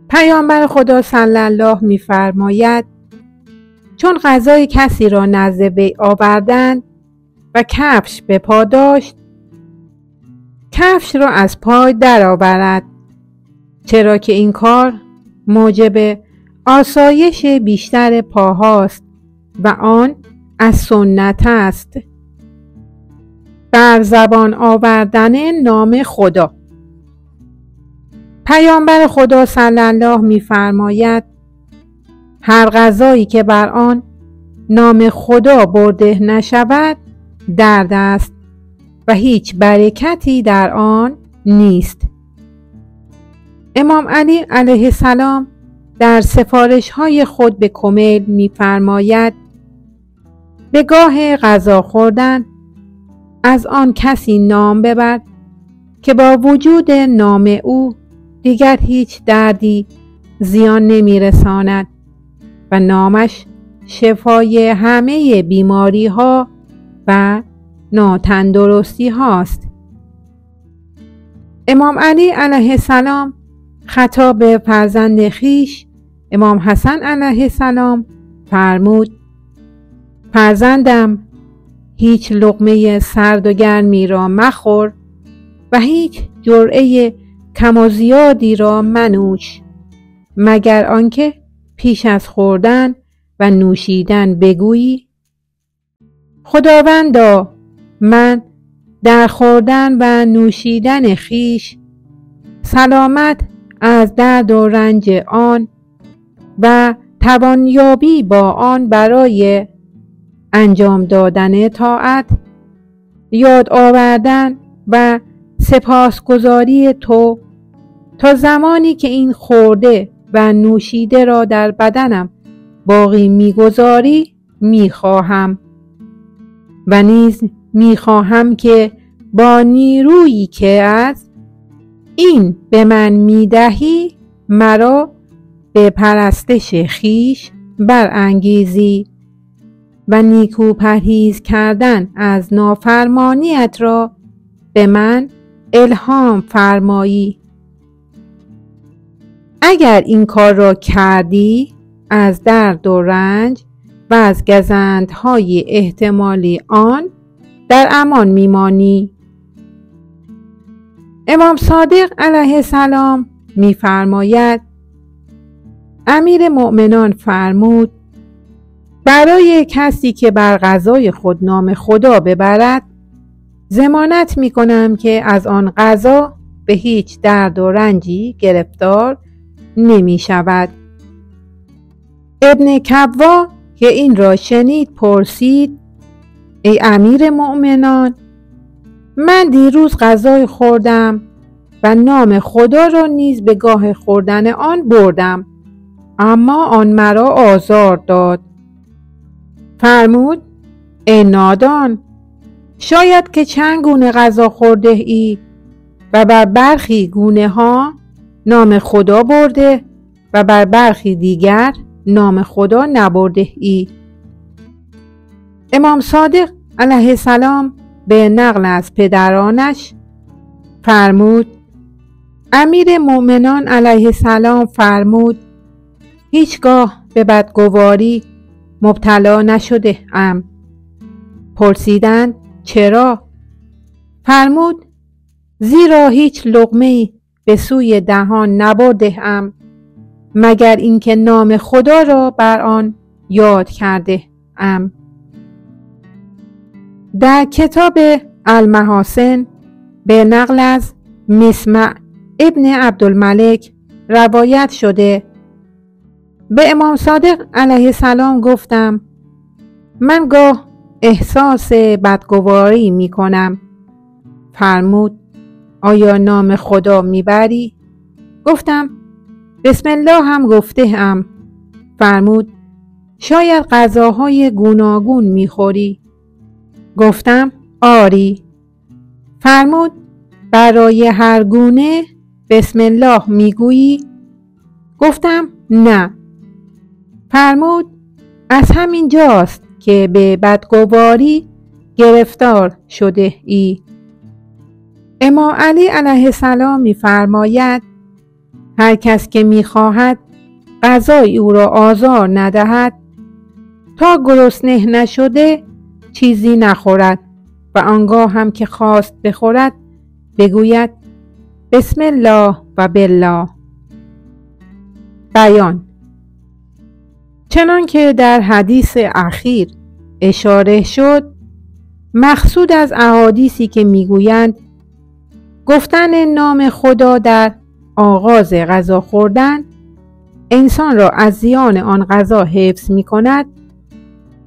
Speaker 1: پیامبر خدا صلی الله می فرماید: چون غذای کسی را نزد وی آوردند و کفش به پا داشت، کفش را از پای درآورد، چرا که این کار موجب آسایش بیشتر پاهاست و آن از سنت است. بر زبان آوردن نام خدا. پیامبر خدا صلی الله می‌فرماید: هر غذایی که بر آن نام خدا برده نشود درد است و هیچ برکتی در آن نیست. امام علی علیه السلام در سفارش‌های خود به کمیل می‌فرماید: به گاه غذا خوردن از آن کسی نام ببر که با وجود نام او دیگر هیچ دردی زیان نمی‌رساند و نامش شفای همه بیماری ها و ناتندرستی هاست. امام علی علیه السلام خطاب به فرزند خیش امام حسن علیه السلام فرمود: فرزندم، هیچ لقمه سرد و گرمی را مخور و هیچ جرعه کم و زیادی را منوش، مگر آنکه پیش از خوردن و نوشیدن بگویی: خداوندا، من در خوردن و نوشیدن خویش سلامت از درد و رنج آن و توانیابی با آن برای انجام دادن طاعت، یاد آوردن و سپاسگزاری تو تا زمانی که این خورده و نوشیده را در بدنم باقی می‌گذاری می‌خواهم و نیز می‌خواهم که با نیرویی که از این به من می‌دهی مرا به پرستش خویش برانگیزی و نیکو پرهیز کردن از نافرمانیت را به من الهام فرمایی. اگر این کار را کردی از درد و رنج و از گزندهای احتمالی آن در امان میمانی. امام صادق علیه السلام میفرماید: امیر مؤمنان فرمود: برای کسی که بر غذای خود نام خدا ببرد ضمانت میکنم که از آن غذا به هیچ درد و رنجی گرفتار نمی شود. ابن کبوا که این را شنید پرسید: ای امیر مؤمنان، من دیروز غذای خوردم و نام خدا را نیز به گاه خوردن آن بردم، اما آن مرا آزار داد. فرمود: ای نادان، شاید که چند گونه غذا خورده ای و بر برخی گونه ها نام خدا برده و بر برخی دیگر نام خدا نبرده ای. امام صادق علیه السلام به نقل از پدرانش فرمود: امیر مؤمنان علیه السلام فرمود: هیچگاه به بدگواری مبتلا نشده ام. پرسیدند: چرا؟ فرمود: زیرا هیچ لقمه‌ای به سوی دهان نبرده ام مگر اینکه نام خدا را بر آن یاد کرده ام. در کتاب المحاسن به نقل از مسمع ابن عبدالملک روایت شده: به امام صادق علیه السلام گفتم: من گاه احساس بدگواری می کنم. فرمود: آیا نام خدا می بری؟ گفتم: بسم الله هم گفته ام. فرمود: شاید غذاهای گوناگون می خوری؟ گفتم: آری. فرمود: برای هر گونه بسم الله می گویی؟ گفتم: نه. فرمود: از همین جاست که به بدگواری گرفتار شده ای. امام علی علیه السلام می فرماید: هر کس که می خواهد غذای او را آزار ندهد تا گرسنه نشده چیزی نخورد و آنگاه هم که خواست بخورد بگوید: بسم الله و بالله. بیان: چنان که در حدیث اخیر اشاره شد، مقصود از احادیثی که میگویند گفتن نام خدا در آغاز غذا خوردن انسان را از زیان آن غذا حفظ می کند،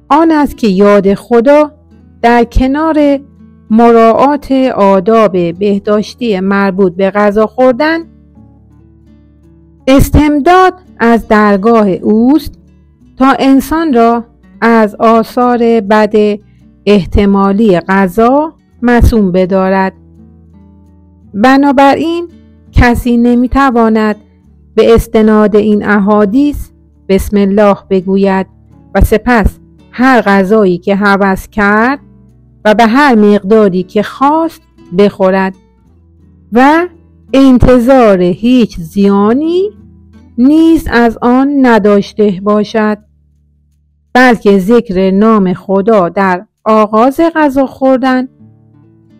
Speaker 1: آن است که یاد خدا در کنار مراعات آداب بهداشتی مربوط به غذا خوردن استمداد از درگاه اوست تا انسان را از آثار بد احتمالی غذا معصوم بدارد. بنابراین کسی نمیتواند به استناد این احادیث بسم الله بگوید و سپس هر غذایی که هوس کرد و به هر مقداری که خواست بخورد و انتظار هیچ زیانی نیز از آن نداشته باشد. بلکه ذکر نام خدا در آغاز غذا خوردن،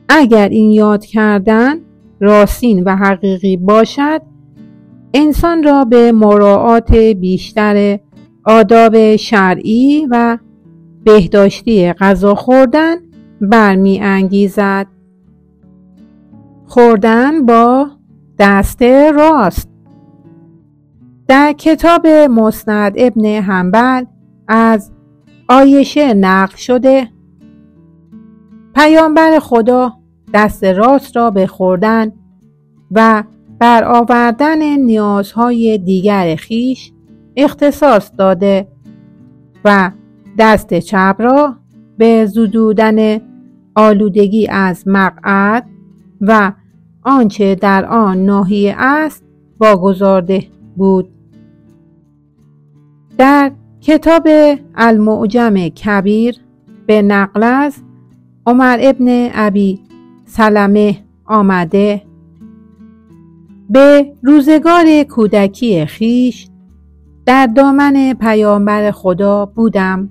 Speaker 1: اگر این یاد کردن راستین و حقیقی باشد، انسان را به مراعات بیشتر آداب شرعی و بهداشتی غذا خوردن برمی انگیزد. خوردن با دست راست. در کتاب مسند ابن حنبل از عایشه نقل شده پیامبر خدا دست راست را به خوردن و برآوردن نیازهای دیگر خویش اختصاص داده و دست چپ را به زدودن آلودگی از مقعد و آنچه در آن ناحیه است واگذارده بود. در کتاب المعجم کبیر به نقل از عمر ابن ابی سلمه آمده: به روزگار کودکی خویش در دامن پیامبر خدا بودم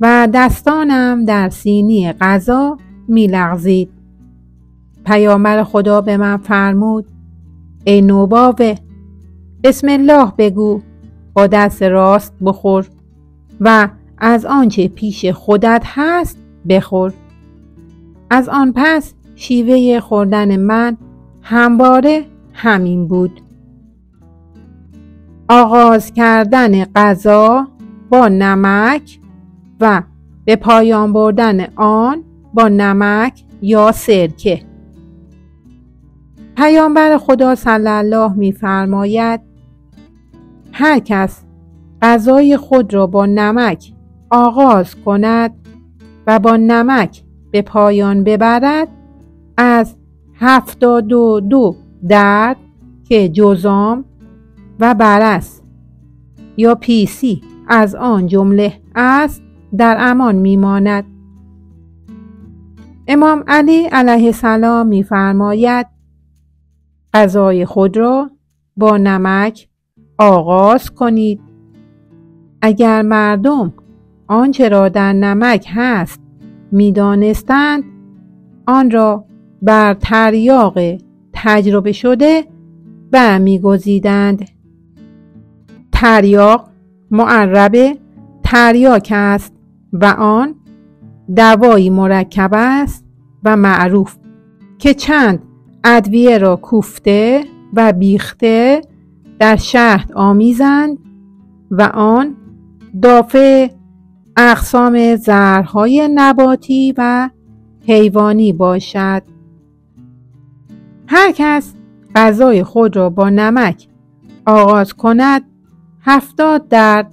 Speaker 1: و دستانم در سینی غذا می لغزید. پیامبر خدا به من فرمود: ای نوباوه، بسم الله بگو، با دست راست بخور و از آنچه پیش خودت هست بخور. از آن پس شیوه خوردن من همواره همین بود. آغاز کردن غذا با نمک و به پایان بردن آن با نمک یا سرکه. پیامبر خدا صلی الله می‌فرماید: هر کس غذای خود را با نمک آغاز کند و با نمک به پایان ببرد، از 72 درد که جذام و برص یا پیسی از آن جمله است در امان میماند. امام علی علیه السلام می‌فرماید: غذای خود را با نمک آغاز کنید. اگر مردم آنچه را در نمک هست می‌دانستند، آن را بر تریاق تجربه شده برمی‌گزیدند. تریاق معرب تریاک است و آن دوایی مرکب است و معروف که چند ادویه را کوفته و بیخته در شهد آمیزند و آن دافع اقسام زهرهای نباتی و حیوانی باشد. هر کس غذای خود را با نمک آغاز کند، 70 درد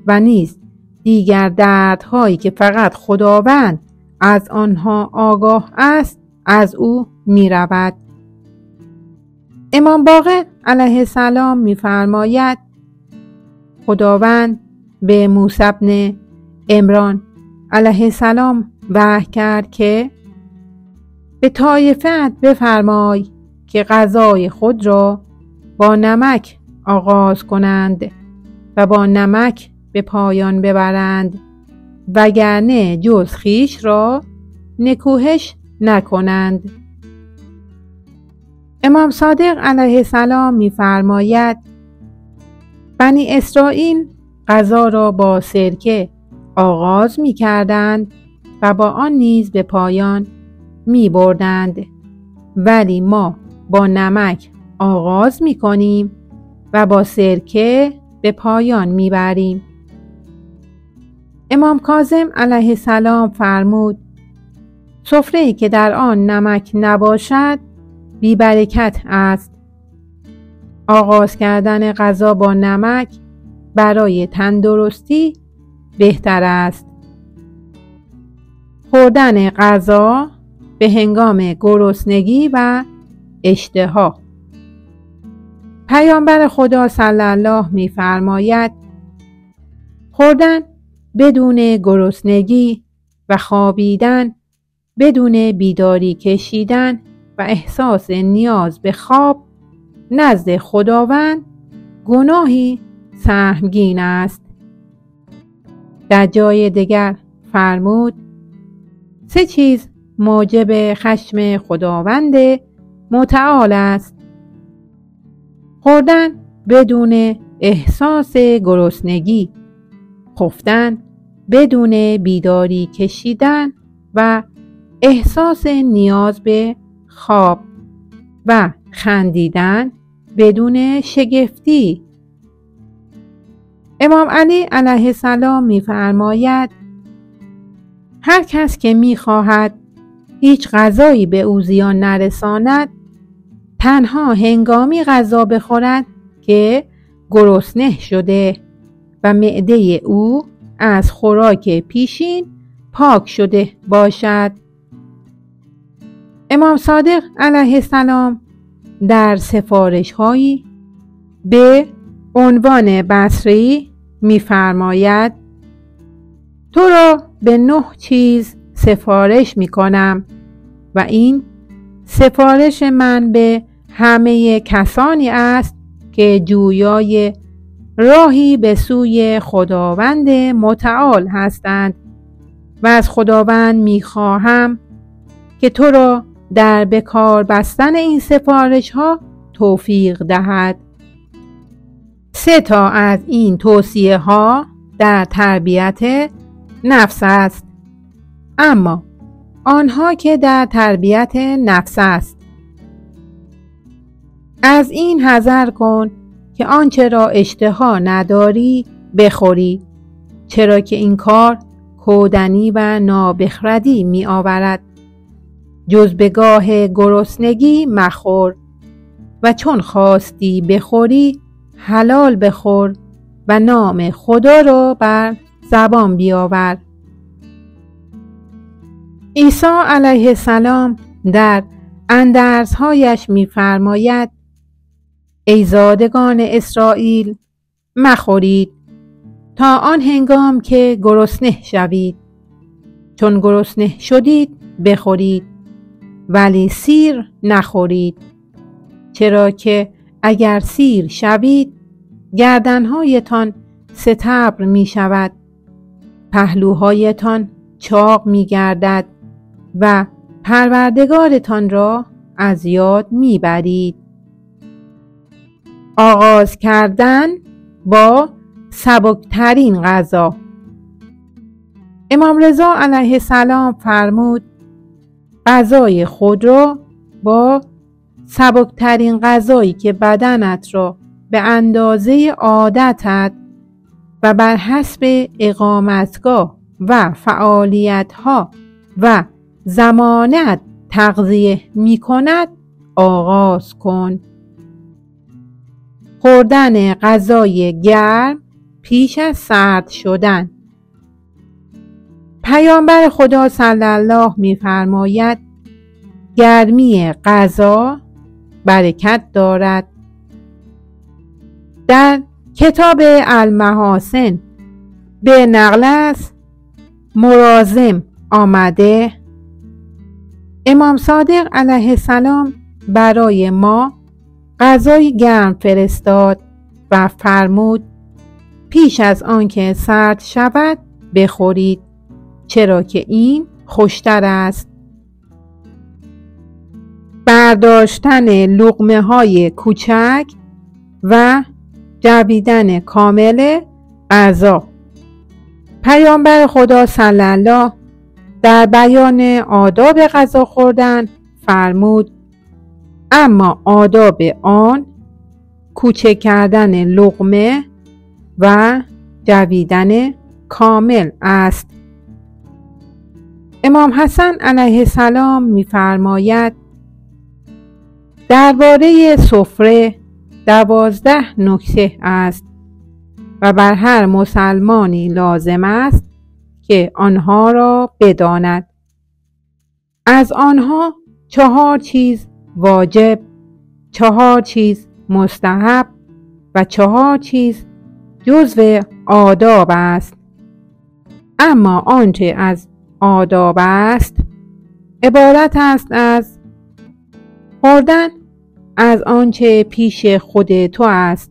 Speaker 1: و نیز دیگر دردهایی که فقط خداوند از آنها آگاه است از او می رود. امام باقر علیه السلام می فرماید: خداوند به موسی بن عمران علیه السلام وحی کرد که به طایفت بفرمای که غذای خود را با نمک آغاز کنند و با نمک به پایان ببرند، وگرنه جز خویش را نکوهش نکنند. امام صادق علیه السلام می‌فرماید: بنی اسرائیل غذا را با سرکه آغاز می‌کردند و با آن نیز به پایان می‌بردند، ولی ما با نمک آغاز می‌کنیم و با سرکه به پایان می‌بریم. امام کاظم علیه السلام فرمود: سفره‌ای که در آن نمک نباشد بی برکت است. آغاز کردن غذا با نمک برای تندرستی بهتر است. خوردن غذا به هنگام گرسنگی و اشتها. پیامبر خدا صلی الله می‌فرماید: خوردن بدون گرسنگی و خوابیدن بدون بیداری کشیدن و احساس نیاز به خواب نزد خداوند گناهی سهمگین است. در جای دیگر فرمود 3 چیز موجب خشم خداوند متعال است: خوردن بدون احساس گرسنگی، خفتن بدون بیداری کشیدن و احساس نیاز به خواب و خندیدن بدون شگفتی. امام علی علیه السلام می‌فرماید هر کس که می‌خواهد هیچ غذایی به او زیان نرساند، تنها هنگامی غذا بخورد که گرسنه شده و معده او از خوراک پیشین پاک شده باشد. امام صادق علیه السلام در سفارش‌هایی به عنوان بصری می‌فرماید تو را به 9 چیز سفارش می‌کنم و این سفارش من به همه کسانی است که جویای راهی به سوی خداوند متعال هستند و از خداوند می‌خواهم که تو را در بکار بستن این سفارش ها توفیق دهد. 3 تا از این توصیه ها در تربیت نفس است، اما آنها که در تربیت نفس است: از این حذر کن که آنچه را اشتها نداری بخوری، چرا که این کار کودنی و نابخردی می آورد. جز به گاه گرسنگی مخور و چون خواستی بخوری حلال بخور و نام خدا را بر زبان بیاور. عیسی علیه السلام در اندرزهایش می‌فرماید ای زادگان اسرائیل مخورید تا آن هنگام که گرسنه شوید، چون گرسنه شدید بخورید ولی سیر نخورید، چرا که اگر سیر شوید گردنهایتان ستبر می شود، پهلوهایتان چاق می گردد و پروردگارتان را از یاد می برید. آغاز کردن با سبکترین غذا. امام رضا علیه السلام فرمود غذای خود را با سبکترین غذایی که بدنت را به اندازه عادتت و بر حسب اقامتگاه و فعالیتها و زمانت تغذیه می کند آغاز کن. خوردن غذای گرم پیش از سرد شدن. پیامبر خدا صلی الله می فرماید گرمی غذا برکت دارد. در کتاب المحاسن به نقل از مرازم آمده امام صادق علیه السلام برای ما غذای گرم فرستاد و فرمود پیش از آنکه سرد شود بخورید، چرا که این خوشتر است. برداشتن لقمه های کوچک و جویدن کامل غذا. پیامبر خدا صلی الله در بیان آداب غذا خوردن فرمود اما آداب آن کوچک کردن لقمه و جویدن کامل است. امام حسن علیه السلام می‌فرماید درباره سفره 12 نکته است و بر هر مسلمانی لازم است که آنها را بداند. از آنها 4 چیز واجب، 4 چیز مستحب و 4 چیز جزو آداب است. اما آنچه از آداب است عبارت است از خوردن از آنچه پیش خود تو است،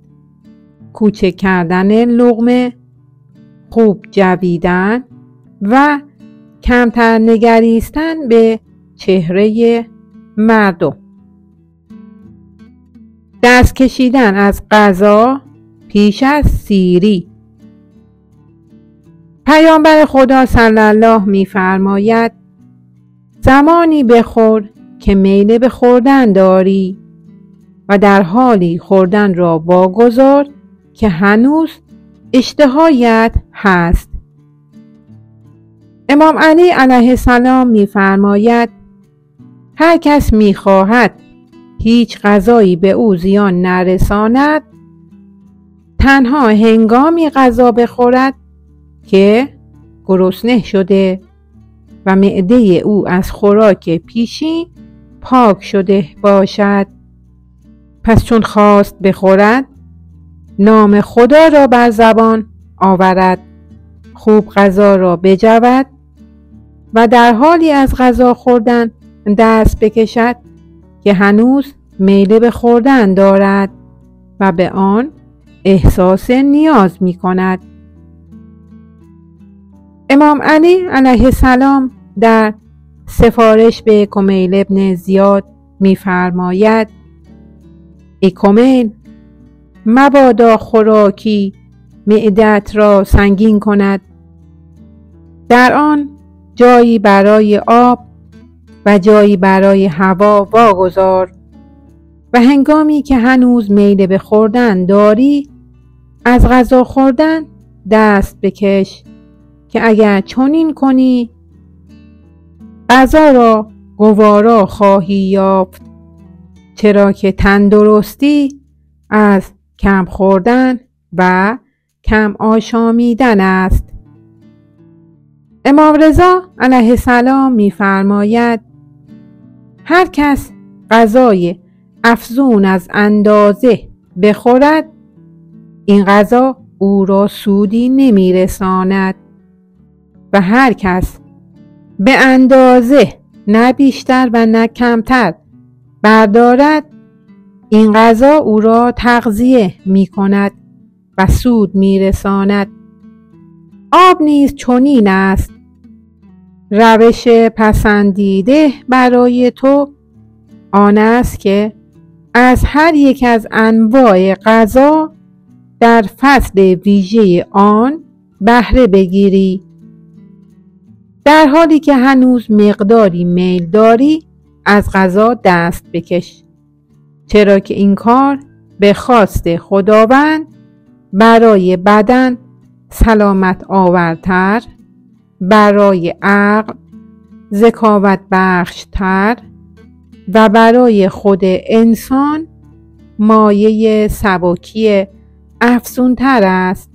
Speaker 1: کوچک کردن لقمه، خوب جویدن و کمتر نگریستن به چهره مردم. دست کشیدن از غذا پیش از سیری. پیامبر خدا صلی الله می‌فرماید زمانی بخور که میل به خوردن داری و در حالی خوردن را واگذار که هنوز اشتهایت هست. امام علی علیه السلام می‌فرماید هر کس می‌خواهد هیچ غذایی به او زیان نرساند تنها هنگامی غذا بخورد که گرسنه شده و معده او از خوراک پیشین پاک شده باشد. پس چون خواست بخورد نام خدا را بر زبان آورد، خوب غذا را بجود و در حالی از غذا خوردن دست بکشد که هنوز میل به خوردن دارد و به آن احساس نیاز می کند. امام علی علیه السلام در سفارش به کمیل ابن زیاد می فرماید ای کمیل، مبادا خوراکی معدت را سنگین کند، در آن جایی برای آب و جایی برای هوا واگذار و هنگامی که هنوز میل به خوردن داری از غذا خوردن دست بکش که اگر چنین کنی غذا را گوارا خواهی یافت، چرا که تندرستی از کم خوردن و کم آشامیدن است. امام رضا علیه السلام می‌فرماید هر کس غذای افزون از اندازه بخورد این غذا او را سودی نمی‌رساند و هر کس به اندازه نه بیشتر و نه کمتر بردارد این غذا او را تغذیه می کند و سود می رساند. آب نیز چنین است. روش پسندیده برای تو آن است که از هر یک از انواع غذا در فصل ویژه آن بهره بگیری. در حالی که هنوز مقداری میل داری از غذا دست بکش، چرا که این کار به خواست خداوند برای بدن سلامت آورتر، برای عقل ذکاوت بخشتر و برای خود انسان مایه سبکی افزونتر است.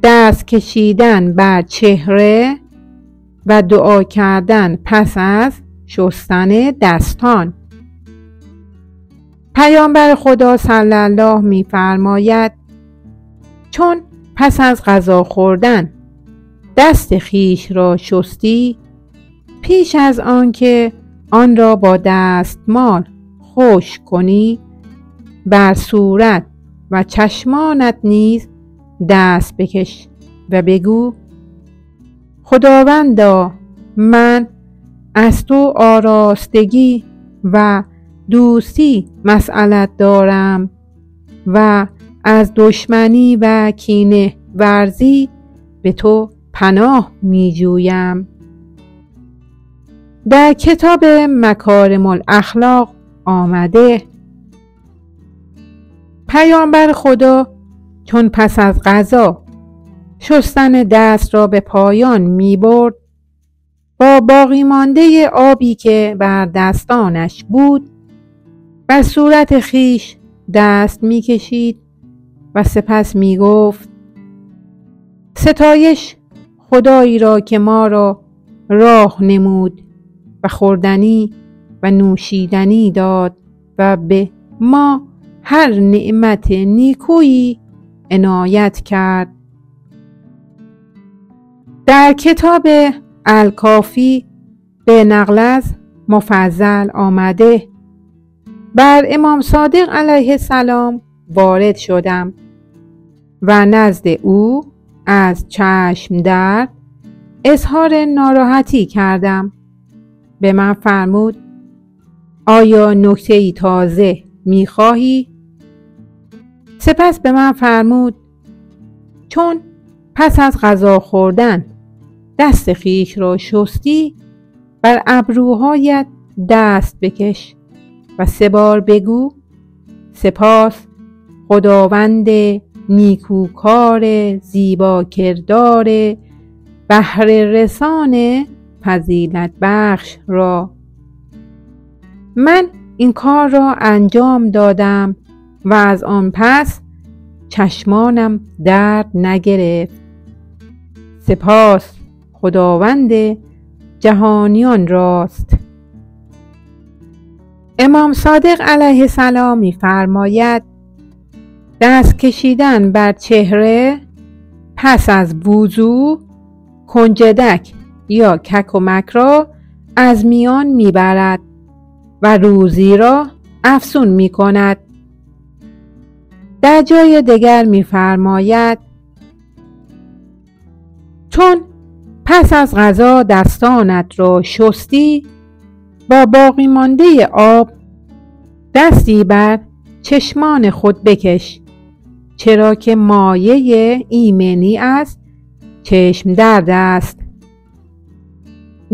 Speaker 1: دست کشیدن بر چهره و دعا کردن پس از شستن دستان. پیامبر خدا صلی الله می‌فرماید چون پس از غذا خوردن دست خیش را شستی پیش از آنکه آن را با دستمال خشک کنی بر صورت و چشمانت نیز دست بکش و بگو خداوندا من از تو آراستگی و دوستی مسئلت دارم و از دشمنی و کینه ورزی به تو پناه می جویم. در کتاب مکارم الاخلاق آمده پیامبر خدا چون پس از غذا شستن دست را به پایان می برد با باقی مانده آبی که بر دستانش بود بر صورت خیش دست می کشید و سپس می گفت ستایش خدایی را که ما را راه نمود و خوردنی و نوشیدنی داد و به ما هر نعمت نیکویی عنایت کرد. در کتاب الکافی به نقل از مفضل آمده بر امام صادق علیه السلام وارد شدم و نزد او از چشم درد اظهار ناراحتی کردم. به من فرمود: آیا نکته‌ای تازه می‌خواهی؟ سپس به من فرمود: چون پس از غذا خوردن دست خویش را شستی، بر ابروهایت دست بکش و 3 بار بگو: سپاس خداوند نیکوکار زیبا کردار بهره رسان فضیلت بخش را. من این کار را انجام دادم و از آن پس چشمانم درد نگرفت. سپاس خداوند جهانیان راست. امام صادق علیه السلام می‌فرماید: دست کشیدن بر چهره پس از وضو کنجدک یا کک و مک را از میان میبرد و روزی را افزون میکند. در جای دیگر میفرماید: چون پس از غذا دستانت را شستی، با باقی مانده آب دستی بر چشمان خود بکش، چرا که مایه ایمنی از چشم درد است.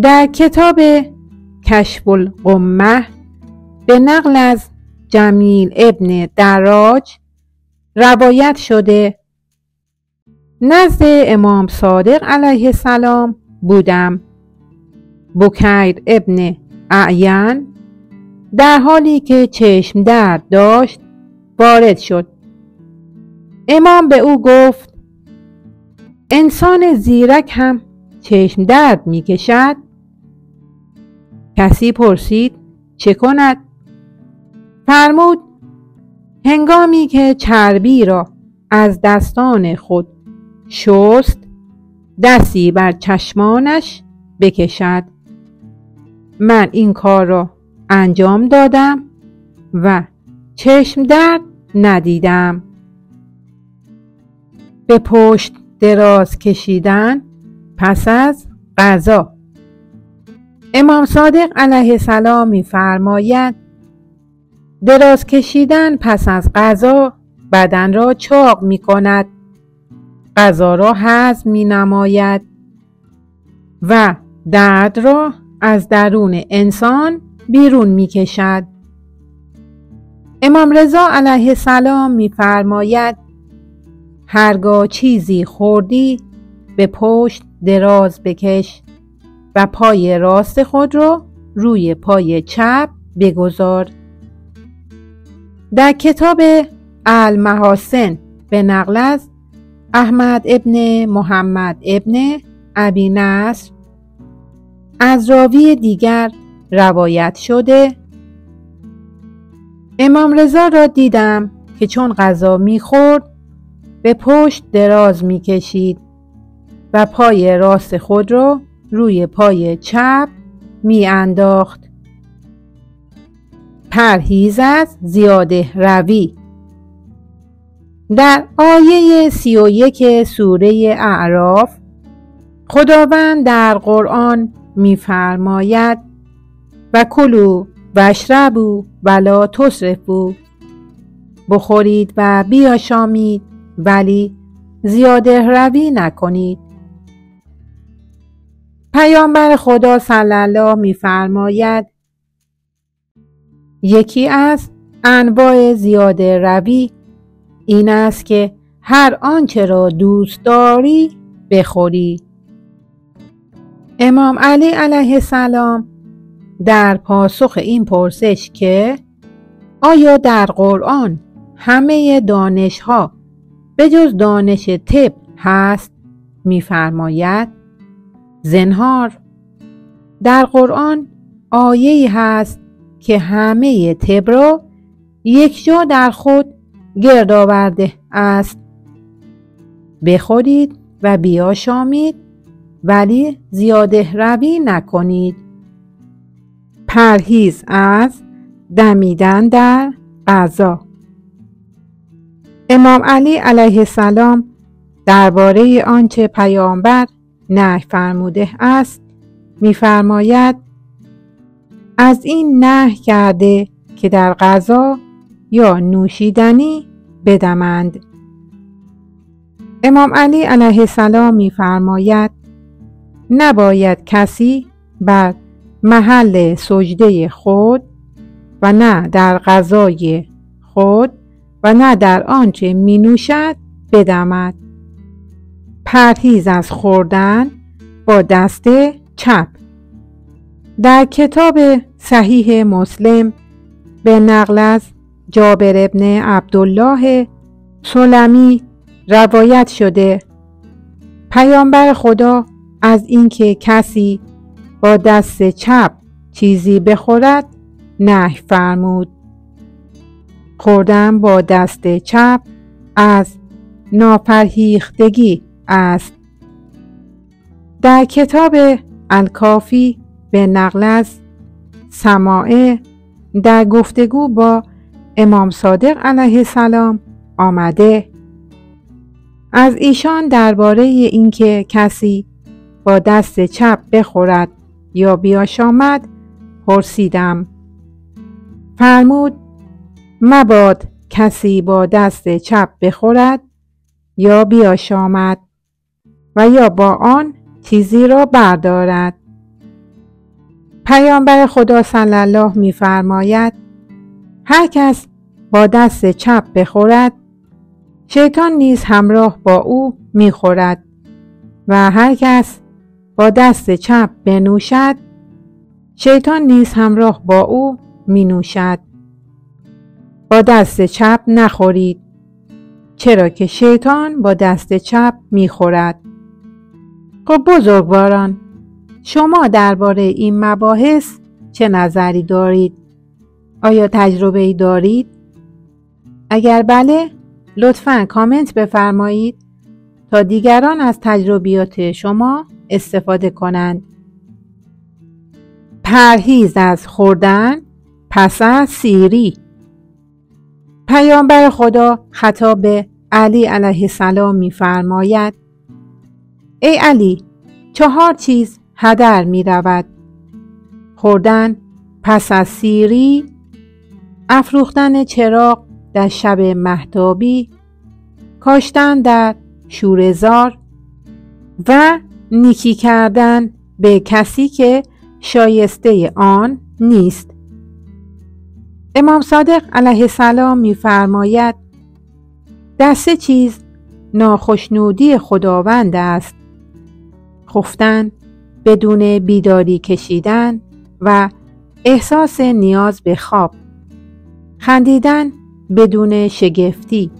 Speaker 1: در کتاب کشف الغمه به نقل از جمیل ابن دراج روایت شده: نزد امام صادق علیه السلام بودم. بکیر ابن اعین در حالی که چشم درد داشت وارد شد. امام به او گفت: انسان زیرک هم چشم درد می کشد؟ کسی پرسید: چه کند؟ فرمود: هنگامی که چربی را از دستان خود شست، دستی بر چشمانش بکشد. من این کار را انجام دادم و چشم درد ندیدم. به پشت دراز کشیدن پس از غذا. امام صادق علیه السلام می‌فرماید: دراز کشیدن پس از غذا بدن را چاق می‌کند، غذا را هضم می‌نماید و درد را از درون انسان بیرون می‌کشد. امام رضا علیه السلام می‌فرماید: هرگاه چیزی خوردی به پشت دراز بکش و پای راست خود را روی پای چپ بگذار. در کتاب المحاسن به نقل از احمد ابن محمد ابن ابی نصر از راوی دیگر روایت شده: امام رضا را دیدم که چون غذا می‌خورد به پشت دراز می‌کشید و پای راست خود را روی پای چپ می‌انداخت. پرهیز از زیاده روی. در آیه 31 سوره اعراف خداوند در قرآن می‌فرماید: و کلوا و اشربوا ولا تسرفوا. بخورید و بیاشامید ولی زیاده روی نکنید. پیامبر خدا صلی الله می‌فرماید: یکی از انواع زیاده روی این است که هر آنچه را دوست داری بخوری. امام علی علیه السلام در پاسخ این پرسش که آیا در قرآن همه دانش‌ها به جز دانش طب هست می‌فرماید: زنهار، در قرآن آیه‌ای هست که همه طب را یک جا در خود گرد آورده است. بخورید و بیاشامید ولی زیاده روی نکنید. پرهیز از دمیدن در غذا. امام علی علیه السلام درباره آنچه پیامبر نهی فرموده است می‌فرماید از این نهی کرده که در غذا یا نوشیدنی بدمند. امام علی علیه السلام می‌فرماید نباید کسی بر محل سجده خود و نه در غذای خود و نه در آنچه می نوشد بدمد. پرهیز از خوردن با دست چپ. در کتاب صحیح مسلم به نقل از جابر ابن عبدالله سلمی روایت شده پیامبر خدا از اینکه کسی با دست چپ چیزی بخورد نهی فرمود. خوردن با دست چپ از ناپرهیختگی است. در کتاب الکافی به نقل از سماعه در گفتگو با امام صادق علیه السلام آمده از ایشان درباره اینکه کسی با دست چپ بخورد یا بیاشامد پرسیدم. فرمود مباد کسی با دست چپ بخورد یا بیاشامد و یا با آن چیزی را بردارد. پیامبر خدا صلی الله می‌فرماید هر کس با دست چپ بخورد شیطان نیز همراه با او می‌خورد و هر کس با دست چپ بنوشد شیطان نیز همراه با او می‌نوشد. با دست چپ نخورید چرا که شیطان با دست چپ می‌خورد. خب بزرگواران شما درباره این مباحث چه نظری دارید؟ آیا تجربه‌ای دارید؟ اگر بله لطفاً کامنت بفرمایید تا دیگران از تجربیات شما استفاده کنند. پرهیز از خوردن پس از سیری. پیامبر خدا خطاب به علی علیه السلام می‌فرماید ای علی 4 چیز هدر می رود. خوردن پس از سیری، افروختن چراغ در شب مهتابی، کاشتن در شوره‌زار و نیکی کردن به کسی که شایسته آن نیست. امام صادق علیه السلام می فرماید در 3 چیز ناخشنودی خداوند است: خفتن بدون بیداری کشیدن و احساس نیاز به خواب، خندیدن بدون شگفتی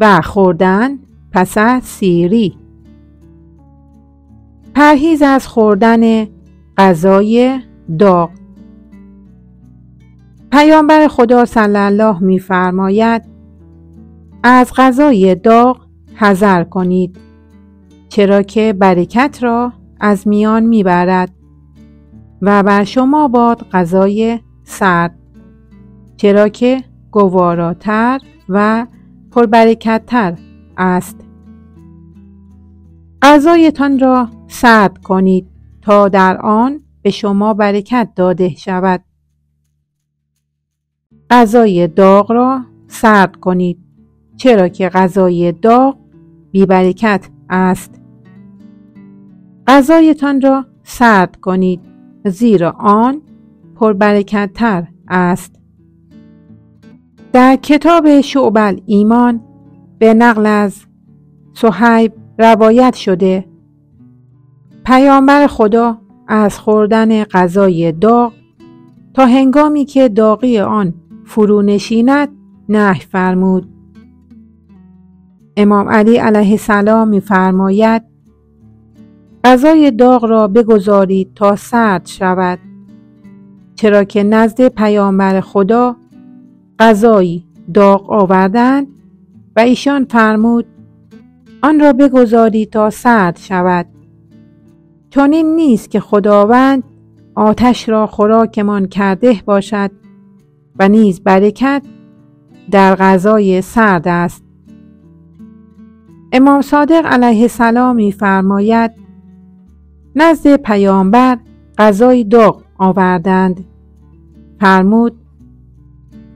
Speaker 1: و خوردن پس از سیری. پرهیز از خوردن غذای داغ. پیامبر خدا صلی الله می‌فرماید از غذای داغ حذر کنید چرا که برکت را از میان میبرد و بر شما باد غذای سرد چرا که گواراتر و پربرکت‌تر است. غذایتان را سرد کنید تا در آن به شما برکت داده شود. غذای داغ را سرد کنید چرا که غذای داغ بی برکت است. غذایتان را سرد کنید زیرا آن پربرکت‌تر است. در کتاب شعب الایمان به نقل از صهیب روایت شده پیامبر خدا از خوردن غذای داغ تا هنگامی که داغی آن فرو نشیند نهی فرمود. امام علی علیه السلام می‌فرماید غذای داغ را بگذارید تا سرد شود چرا که نزد پیامبر خدا غذایی داغ آوردند و ایشان فرمود آن را بگذارید تا سرد شود. چنین نیست که خداوند آتش را خوراکمان کرده باشد و نیز برکت در غذای سرد است امام صادق علیه السلام می‌فرماید نزد پیامبر غذای داغ آوردند. فرمود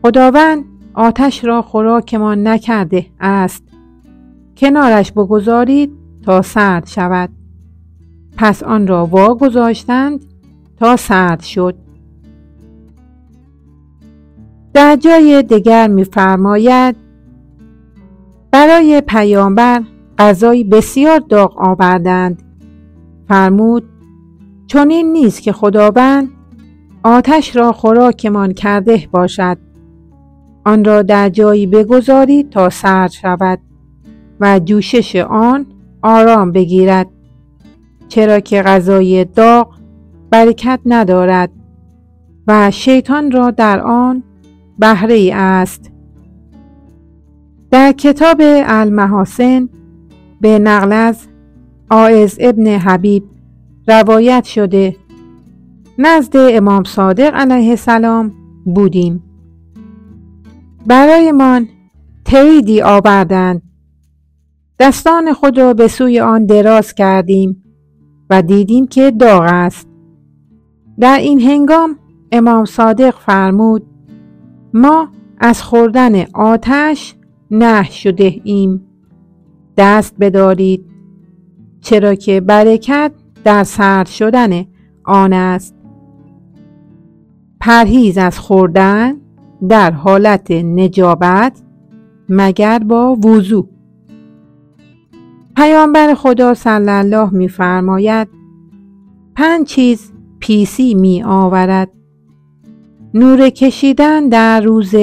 Speaker 1: خداوند آتش را خوراکمان نکرده است، کنارش بگذارید تا سرد شود. پس آن را واگذاشتند تا سرد شد. در جای دیگر می‌فرماید برای پیامبر غذای بسیار داغ آوردند. فرمود چنین نیست که خداوند آتش را خوراکمان کرده باشد. آن را در جایی بگذارید تا سرد شود و جوشش آن آرام بگیرد، چرا که غذای داغ برکت ندارد و شیطان را در آن بهره است. در کتاب المحاسن به نقل از عائض ابن حبیب روایت شده نزد امام صادق علیه السلام بودیم. برایمان تریدی آوردند. دستان خود را به سوی آن دراز کردیم و دیدیم که داغ است. در این هنگام امام صادق فرمود ما از خوردن آتش نهی شده ایم. دست بدارید، چرا که برکت در سرد شدن آن است. پرهیز از خوردن در حالت نجابت مگر با وضو. پیامبر خدا صلی الله می‌فرماید 5 چیز پیسی می آورد: نور کشیدن در روز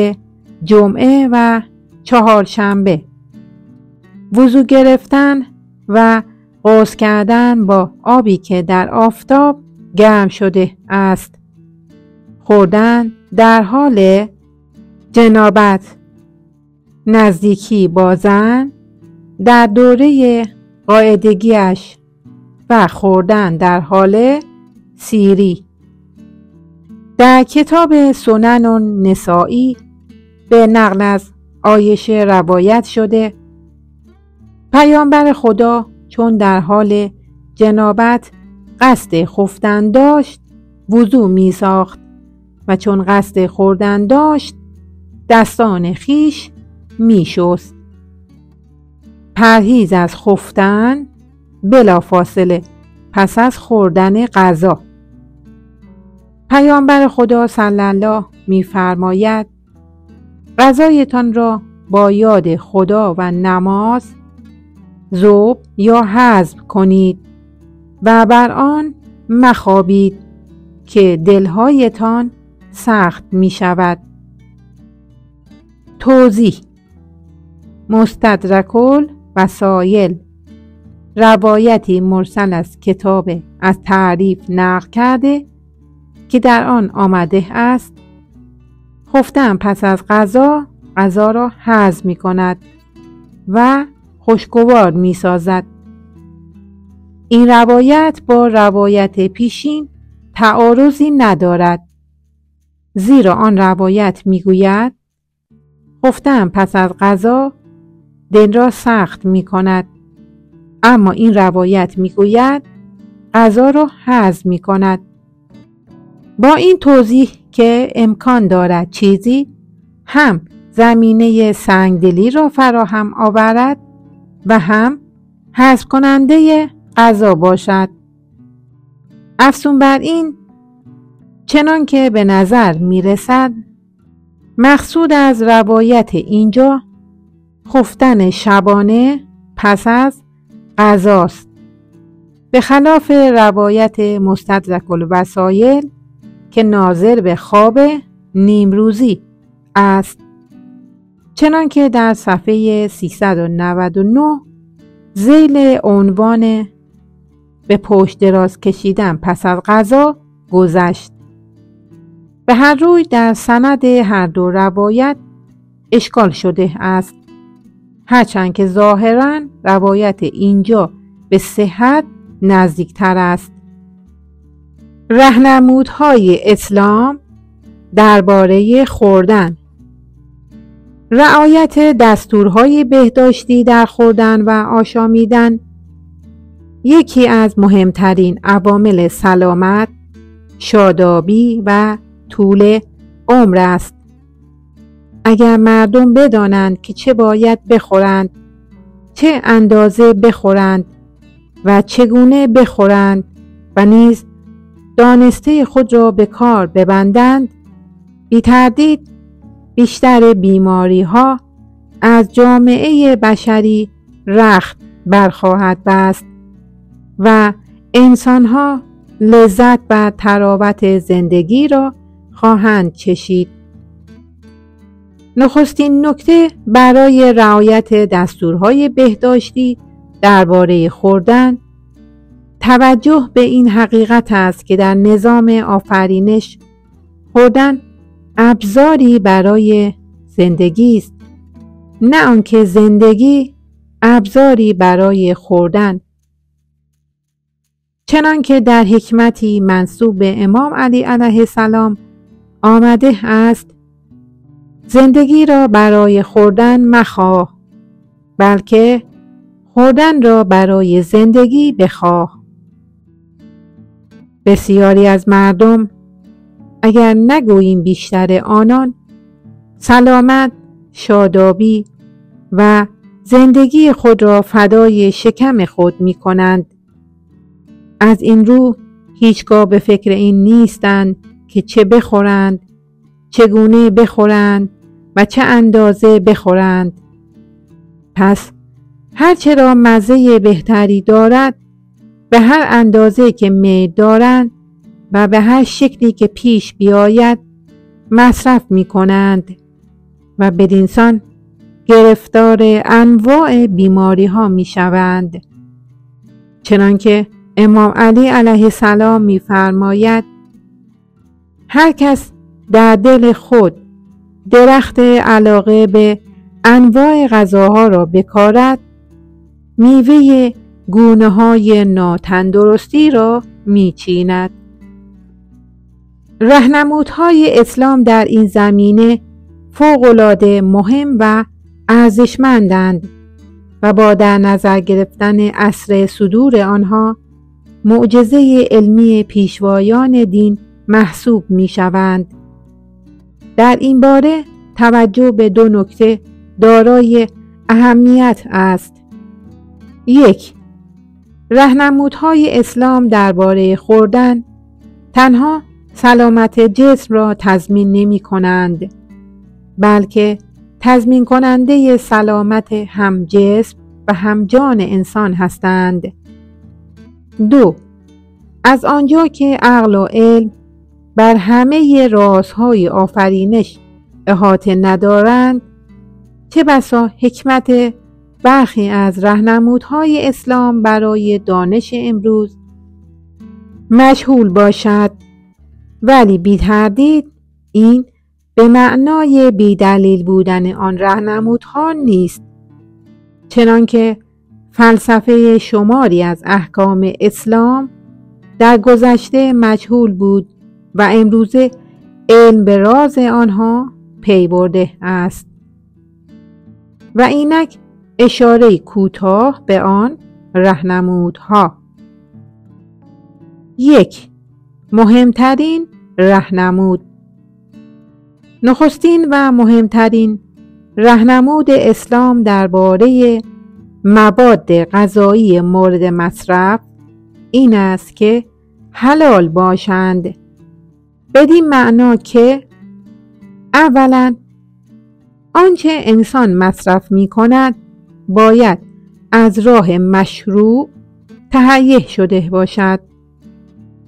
Speaker 1: جمعه و چهارشنبه، وضو گرفتن و غسل کردن با آبی که در آفتاب گرم شده است، خوردن در حال جنابت، نزدیکی با زن در دوره قاعدگیش و خوردن در حال سیری. در کتاب سنن النسائی به نقل از عایشه روایت شده پیامبر خدا چون در حال جنابت قصد خفتن داشت وضو می ساخت و چون قصد خوردن داشت دستان خیش می شست. پرهیز از خفتن بلا فاصله پس از خوردن غذا. پیامبر خدا صلی الله می فرماید غذایتان را با یاد خدا و نماز ذوب یا هضم کنید و بر آن مخوابید که دلهایتان سخت می شود. توضیح: مستدرک الوسایل روایتی مرسل از کتاب از تعریف نقل کرده که در آن آمده است خفتن پس از غذا را هضم می کند و خوشگوار می سازد. این روایت با روایت پیشین تعارضی ندارد، زیرا آن روایت می گوید خفتن پس از غذا دل را سخت می کند، اما این روایت می گوید غذا را هضم می کند. با این توضیح که امکان دارد چیزی هم زمینه سنگدلی را فراهم آورد و هم هضم کننده غذا باشد. افزون بر این چنان که به نظر می رسد مقصود از روایت اینجا خفتن شبانه پس از غذاست، به خلاف روایت مستدرک الوسایل که ناظر به خواب نیمروزی است، چنان که در صفحه 399 ذیل عنوان به پشت دراز کشیدن پس از غذا گذشت. به هر روی در سند هر دو روایت اشکال شده است، هرچند که ظاهراً روایت اینجا به صحت نزدیکتر است. راهنمودهای اسلام درباره خوردن. رعایت دستورهای بهداشتی در خوردن و آشامیدن یکی از مهمترین عوامل سلامت، شادابی و طول عمر است. اگر مردم بدانند که چه باید بخورند، چه اندازه بخورند و چگونه بخورند و نیز دانسته خود را به کار ببندند، بی تردید بیشتر بیماری ها از جامعه بشری رخت برخواهد بست و انسان ها لذت و تراوت زندگی را خواهند چشید. نخستین نکته برای رعایت دستورهای بهداشتی درباره خوردن توجه به این حقیقت است که در نظام آفرینش خوردن ابزاری برای زندگی است، نه آنکه زندگی ابزاری برای خوردن. چنانکه در حکمتی منسوب به امام علی علیه السلام آمده است: زندگی را برای خوردن مخواه، بلکه خوردن را برای زندگی بخواه. بسیاری از مردم، اگر نگوییم بیشتر آنان، سلامت، شادابی و زندگی خود را فدای شکم خود می کنند. از این رو هیچگاه به فکر این نیستند که چه بخورند، چگونه بخورند و چه اندازه بخورند. پس هرچه را مزه بهتری دارد به هر اندازه که میل دارند و به هر شکلی که پیش بیاید مصرف می کنند و بدینسان گرفتار انواع بیماری ها می شوند. چنانکه امام علی علیه السلام می فرماید: هر کس در دل خود درخت علاقه به انواع غذاها را بکارد، میوه گونه های ناتندرستی را می چیند. راهنمودهای اسلام در این زمینه فوق‌العاده مهم و ارزشمندند و با در نظر گرفتن عصر صدور آنها معجزه علمی پیشوایان دین محسوب می شوند. در این باره توجه به دو نکته دارای اهمیت است. 1. راهنمودهای اسلام درباره خوردن تنها سلامت جسم را تضمین نمی کنند، بلکه تضمین کننده سلامت هم جسم و هم جان انسان هستند. 2. از آنجا که عقل و علم بر همه رازهای آفرینش احاطه ندارند، چه بسا حکمت برخی از راهنمودهای اسلام برای دانش امروز مجهول باشد، ولی بی تردید این به معنای بی دلیل بودن آن راهنمودها نیست. چنانکه فلسفه شماری از احکام اسلام در گذشته مجهول بود و امروزه علم به راز آنها پی برده است. و اینک اشاره کوتاه به آن راهنمودها. 1. مهمترین راهنمود. نخستین و مهمترین راهنمود اسلام درباره مواد غذایی مورد مصرف این است که حلال باشند، بدین معنا که اولا آنچه انسان مصرف می کند باید از راه مشروع تهیه شده باشد.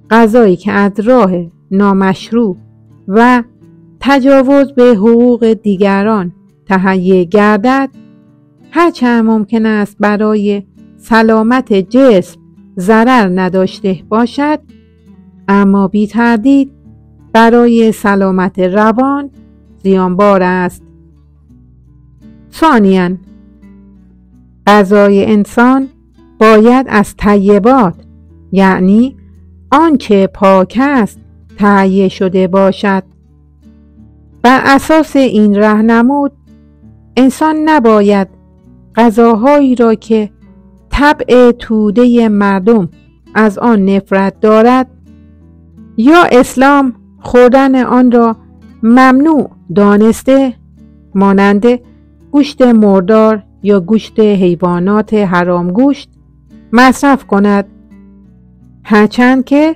Speaker 1: غذایی که از راه نامشروع و تجاوز به حقوق دیگران تهیه گردد، هرچند ممکن است برای سلامت جسم ضرر نداشته باشد، اما بی تردید برای سلامت روان زیانبار است. ثانیاً غذای انسان باید از طیبات، یعنی آنچه پاک است، تهیه شده باشد. بر اساس این راهنمود انسان نباید غذاهایی را که طبع توده مردم از آن نفرت دارد یا اسلام خوردن آن را ممنوع دانسته، مانند گوشت مردار یا گوشت حیوانات حرام گوشت مصرف کند، هرچند که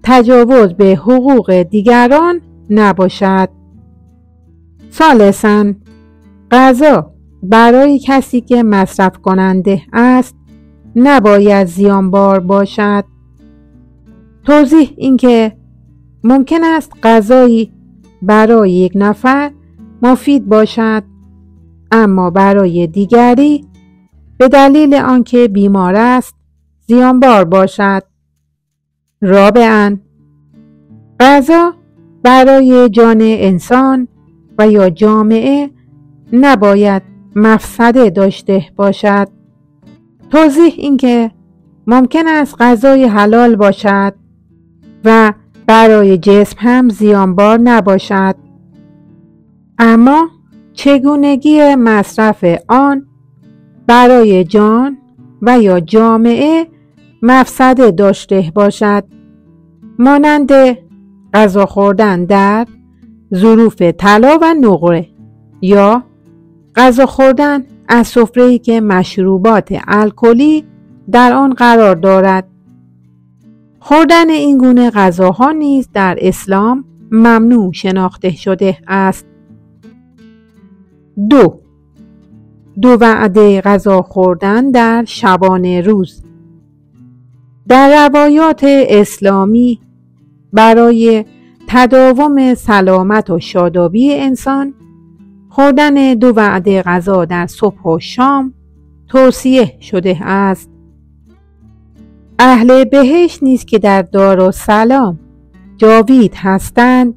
Speaker 1: تجاوز به حقوق دیگران نباشد. ثالثاً، غذا برای کسی که مصرف کننده است نباید زیانبار باشد. توضیح این که ممکن است غذایی برای یک نفر مفید باشد اما برای دیگری به دلیل آنکه بیمار است زیانبار باشد. رابعاً، غذا برای جان انسان و یا جامعه نباید مفسده داشته باشد. توضیح این که ممکن است غذای حلال باشد و برای جسم هم زیانبار نباشد، اما چگونگی مصرف آن برای جان و یا جامعه مفسده داشته باشد، مانند غذا خوردن در ظروف طلا و نقره یا غذا خوردن از سفره‌ای که مشروبات الکلی در آن قرار دارد. خوردن این گونه غذاها نیز در اسلام ممنوع شناخته شده است. 2 وعده غذا خوردن در شبانه روز. در روایات اسلامی برای تداوم سلامت و شادابی انسان خوردن 2 وعده غذا در صبح و شام توصیه شده است. اهل بهشت نیز که در دارالسلام جاوید هستند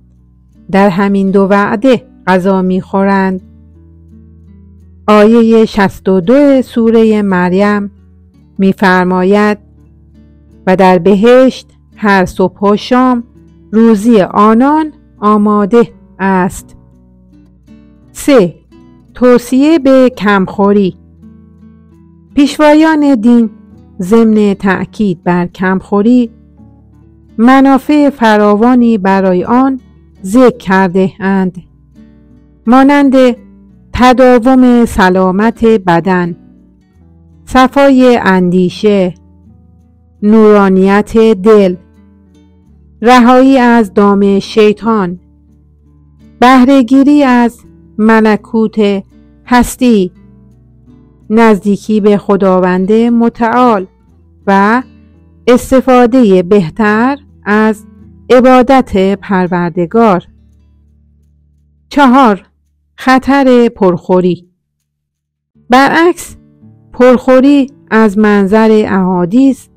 Speaker 1: در همین 2 وعده غذا می‌خورند. آیه 62 سوره مریم می‌فرماید و در بهشت هر صبح و شام روزی آنان آماده است. 3. توصیه به کمخوری. پیشوایان دین ضمن تأکید بر کمخوری منافع فراوانی برای آن ذکر کرده اند، مانند تداوم سلامت بدن، صفای اندیشه، نورانیت دل، رهایی از دام شیطان، بهره‌گیری از ملکوت هستی، نزدیکی به خداوند متعال و استفاده بهتر از عبادت پروردگار. 4. خطر پرخوری. برعکس، پرخوری از منظر احادیث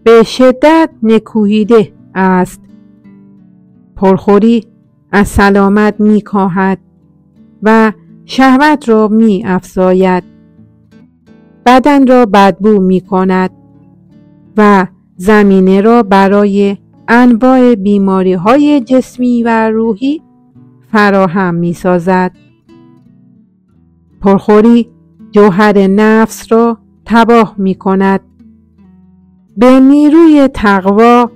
Speaker 1: به شدت نکوهیده است. پرخوری از سلامت می کاهد و شهوت را می افزاید، بدن را بدبو می کند و زمینه را برای انواع بیماری های جسمی و روحی فراهم می سازد. پرخوری جوهر نفس را تباه می کند. به نیروی تقوا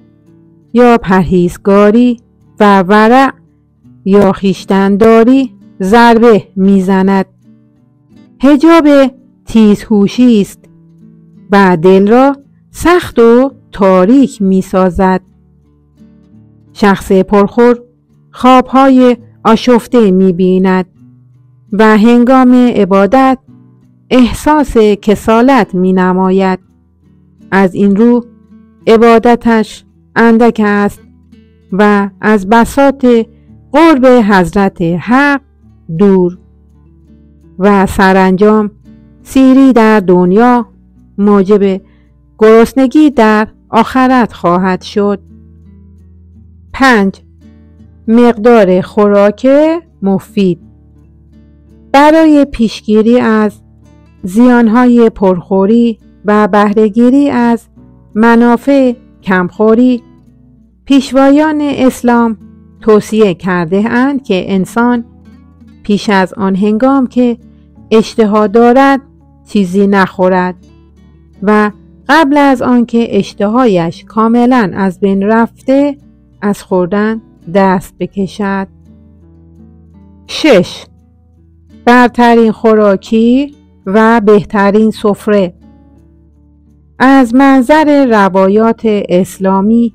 Speaker 1: یا پرهیزگاری و ورع یا خویشتن‌داری ضربه میزند. حجاب تیزهوشی است و دل را سخت و تاریک میسازد. شخص پرخور خوابهای آشفته میبیند و هنگام عبادت احساس کسالت مینماید. از این رو عبادتش اندک است و از بساط قرب حضرت حق دور و سرانجام سیری در دنیا موجب گرسنگی در آخرت خواهد شد. 5. مقدار خوراک مفید. برای پیشگیری از زیانهای پرخوری و بهره‌گیری از منافع کمخوری، پیشوایان اسلام توصیه کرده اند که انسان پیش از آن هنگام که اشتها دارد چیزی نخورد و قبل از آنکه اشتهایش کاملا از بین رفته از خوردن دست بکشد. 6. برترین خوراکی و بهترین سفره. از منظر روایات اسلامی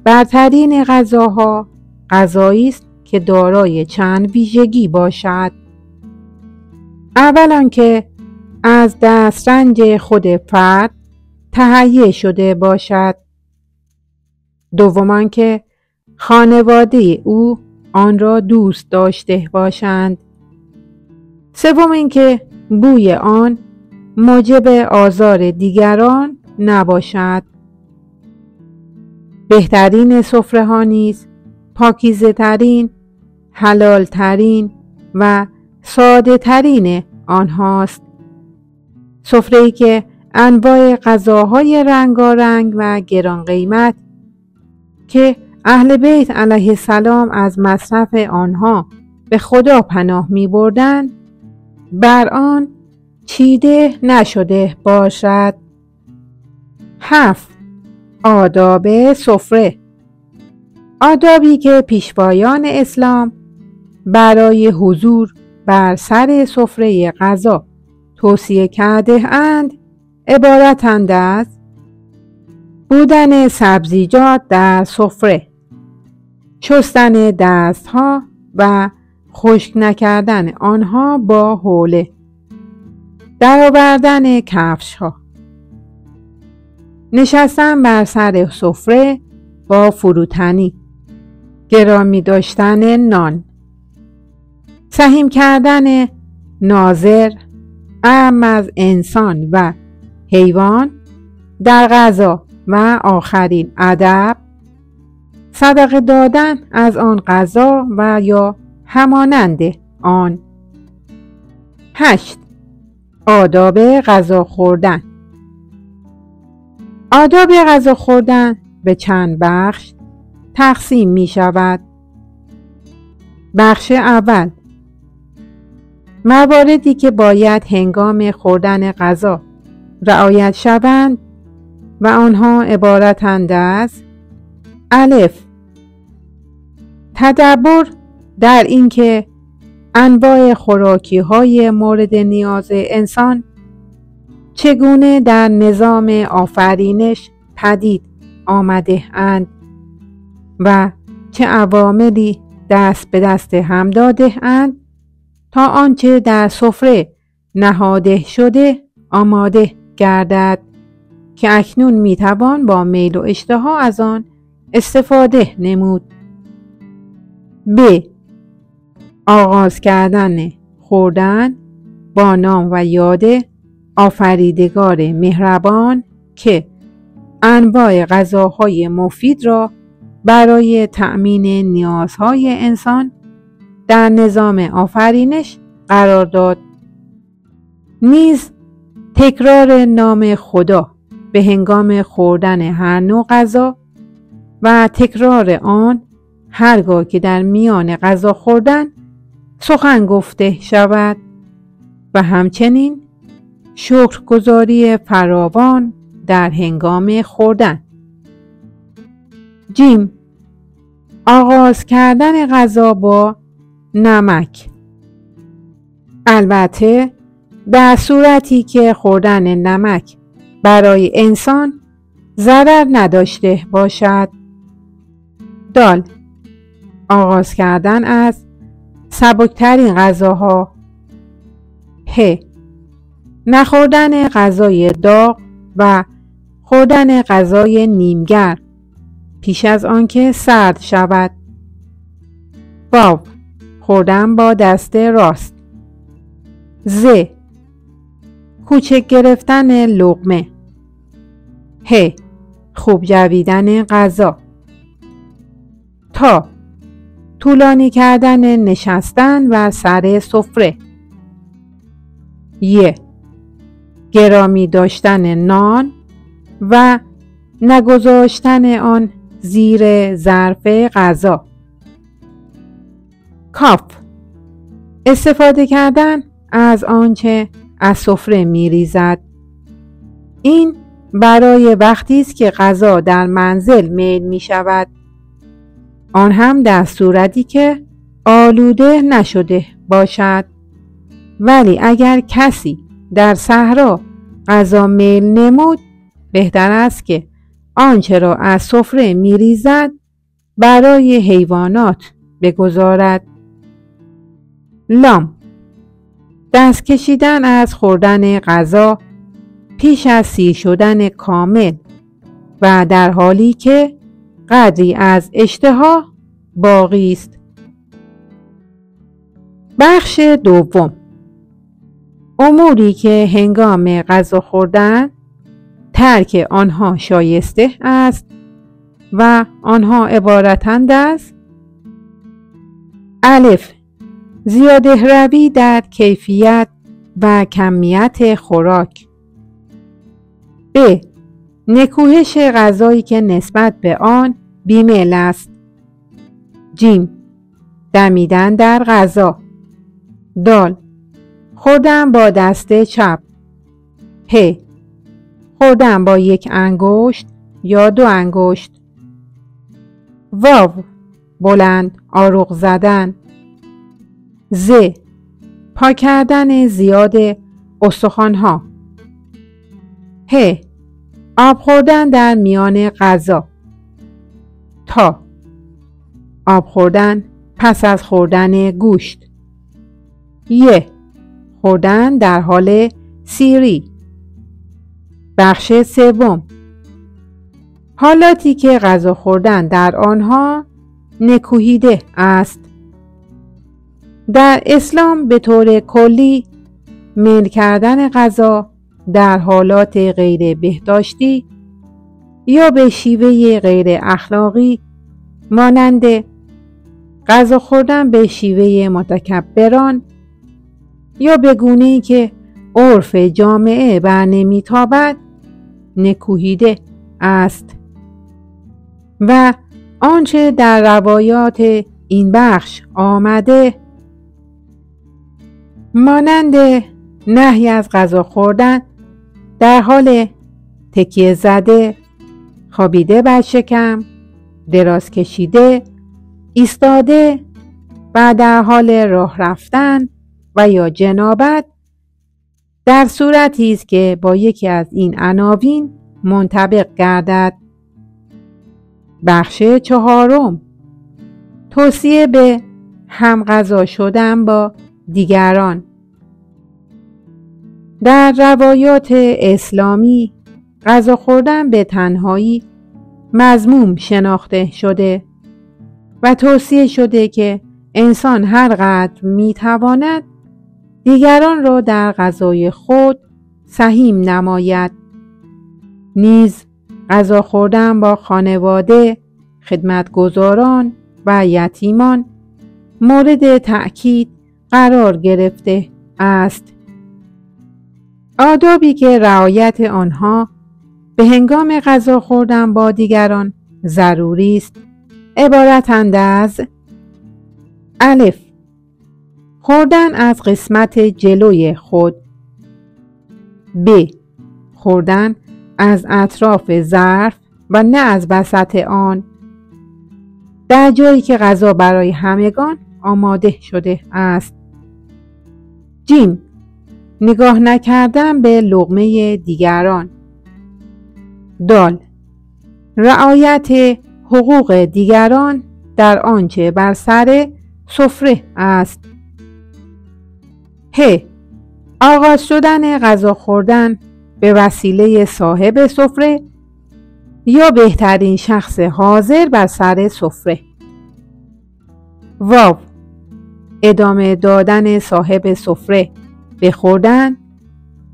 Speaker 1: برترین غذاها غذایی است که دارای چند ویژگی باشد. اول آنکه از دسترنج خود فرد تهیه شده باشد. دوم آنکه خانواده او آن را دوست داشته باشند. سوم اینکه بوی آن موجب آزار دیگران نباشد. بهترین سفره ها نیز پاکیزه ترین، حلال ترین و ساده ترین آنهاست. سفره‌ای که انواع غذاهای رنگارنگ و گران قیمت که اهل بیت علیه السلام از مصرف آنها به خدا پناه می بردند بر آن چیده نشده باشد. 7. آداب سفره. آدابی که پیشوایان اسلام برای حضور بر سر سفره غذا توصیه کرده اند عبارتند از بودن سبزیجات در سفره، شستن دستها و خشک نکردن آنها با حوله، درآوردن کفشها، نشستن بر سر سفره با فروتنی، گرامی داشتن نان، سهیم کردن ناظر اعم از انسان و حیوان در غذا و آخرین ادب صدقه دادن از آن غذا و یا همانند آن. 8. آداب غذا خوردن. آداب غذا خوردن به چند بخش تقسیم می شود. بخش اول، مواردی که باید هنگام خوردن غذا رعایت شوند و آنها عبارتند از الف، تدبر در اینکه انواع خوراکی های مورد نیاز انسان چگونه در نظام آفرینش پدید آمده اند و چه عواملی دست به دست هم داده اند تا آنچه در سفره نهاده شده آماده گردد که اکنون میتوان با میل و اشتها از آن استفاده نمود. ب. آغاز کردن خوردن با نام و یاد آفریدگار مهربان که انواع غذاهای مفید را برای تأمین نیازهای انسان در نظام آفرینش قرار داد. نیز تکرار نام خدا به هنگام خوردن هر نوع غذا و تکرار آن هرگاه که در میان غذا خوردن سخن گفته شود و همچنین شکرگزاری فراوان در هنگام خوردن. جیم. آغاز کردن غذا با نمک، البته در صورتی که خوردن نمک برای انسان ضرر نداشته باشد. دال. آغاز کردن از سبکترین غذاها. ه. نخوردن غذای داغ و خوردن غذای نیمگرم پیش از آنکه سرد شود. واو. خوردن با دست راست. ز. کوچک گرفتن لقمه. ه. خوب جویدن غذا. تا. طولانی کردن نشستن و سر سفره. ی. گرامی داشتن نان و نگذاشتن آن زیر ظرف غذا. کاف. استفاده کردن از آنچه از سفره می‌ریزد. این برای وقتی است که غذا در منزل میل می‌شود، آن هم در صورتی که آلوده نشده باشد. ولی اگر کسی در صحرا غذا میل نمود، بهتر است که آنچه را از سفره می‌ریزد برای حیوانات بگذارد. لام، دست کشیدن از خوردن غذا پیش از سیر شدن کامل و در حالی که قدری از اشتها باقی است. بخش دوم، اموری که هنگام غذا خوردن ترک آنها شایسته است و آنها عبارتند از: الف، زیاده روی در کیفیت و کمیت خوراک. ب، نکوهش غذایی که نسبت به آن بیمیل است. جیم، دمیدن در غذا. دال، خوردن با دست چپ. پ، خوردن با یک انگشت یا دو انگشت. واو، بلند آروغ زدن. ز، پاک کردن زیاد استخوان‌ها. ه، آب خوردن در میان غذا. تا، آب خوردن پس از خوردن گوشت. ی، خوردن در حال سیری. بخش سوم، حالاتی که غذا خوردن در آنها نکوهیده است. در اسلام به طور کلی میل کردن غذا در حالات غیر بهداشتی یا به شیوه غیر اخلاقی مانند غذا خوردن به شیوه متکبران یا به گونه‌ای که عرف جامعه بر نمی‌تابد نکوهیده است و آنچه در روایات این بخش آمده مانند نهی از غذا خوردن در حال تکیه زده، خوابیده بر شکم، دراز کشیده، ایستاده و در حال راه رفتن و یا جنابت در صورتی است که با یکی از این عناوین منطبق گردد. بخش چهارم، توصیه به همغذا شدن با دیگران. در روایات اسلامی غذا خوردن به تنهایی مذموم شناخته شده و توصیه شده که انسان هر قدر میتواند دیگران را در غذای خود سهیم نماید. نیز غذا خوردن با خانواده، خدمتگزاران و یتیمان مورد تأکید قرار گرفته است. آدابی که رعایت آنها به هنگام غذا خوردن با دیگران ضروری است عبارتند از: الف، خوردن از قسمت جلوی خود. ب، خوردن از اطراف ظرف و نه از وسط آن، در جایی که غذا برای همگان آماده شده است. جیم، نگاه نکردن به لقمه دیگران. دال، رعایت حقوق دیگران در آنچه بر سر سفره است. ه، آغاز شدن غذا خوردن به وسیله صاحب سفره یا بهترین شخص حاضر بر سر سفره. واو، ادامه دادن صاحب سفره به خوردن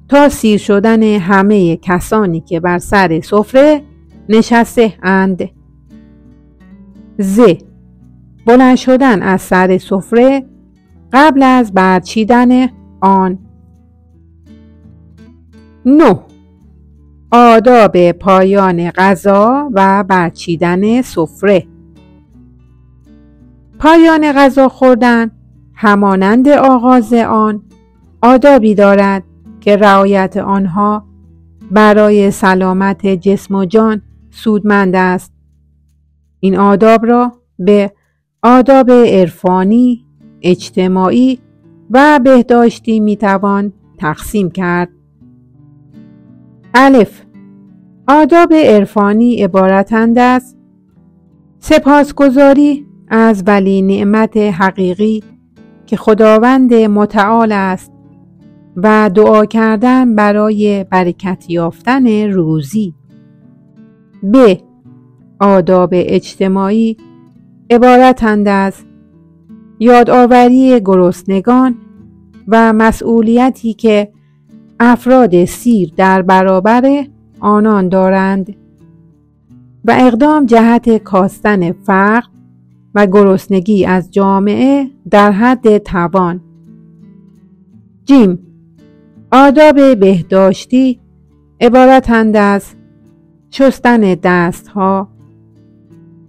Speaker 1: تا سیر شدن همه کسانی که بر سر سفره نشسته اند. ز، بلند شدن از سر سفره قبل از برچیدن آن. 9. آداب پایان غذا و برچیدن سفره. پایان غذا خوردن همانند آغاز آن آدابی دارد که رعایت آنها برای سلامت جسم و جان سودمند است. این آداب را به آداب عرفانی، اجتماعی و بهداشتی میتوان تقسیم کرد. الف. آداب عرفانی عبارتند از سپاسگزاری از ولی نعمت حقیقی که خداوند متعال است و دعا کردن برای برکت یافتن روزی. ب. آداب اجتماعی عبارتند از یادآوری گرسنگان و مسئولیتی که افراد سیر در برابر آنان دارند و اقدام جهت کاستن فقر و گرسنگی از جامعه در حد توان. ج. آداب بهداشتی عبارتند از شستن دستها،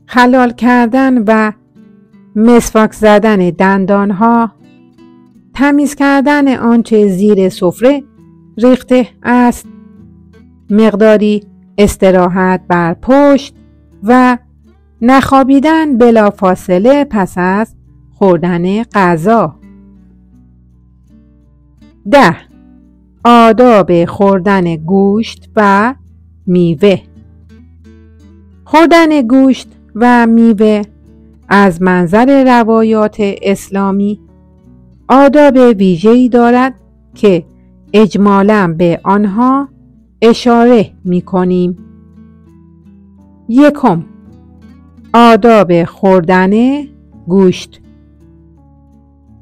Speaker 1: خلال کردن و مسواک زدن دندانها، تمیز کردن آنچه زیر سفره ریخته است، مقداری استراحت بر پشت و نخوابیدن بلافاصله پس از خوردن غذا. 10. آداب خوردن گوشت و میوه. خوردن گوشت و میوه از منظر روایات اسلامی آداب ویژه‌ای دارد که اجمالاً به آنها اشاره می‌کنیم. 1. آداب خوردن گوشت.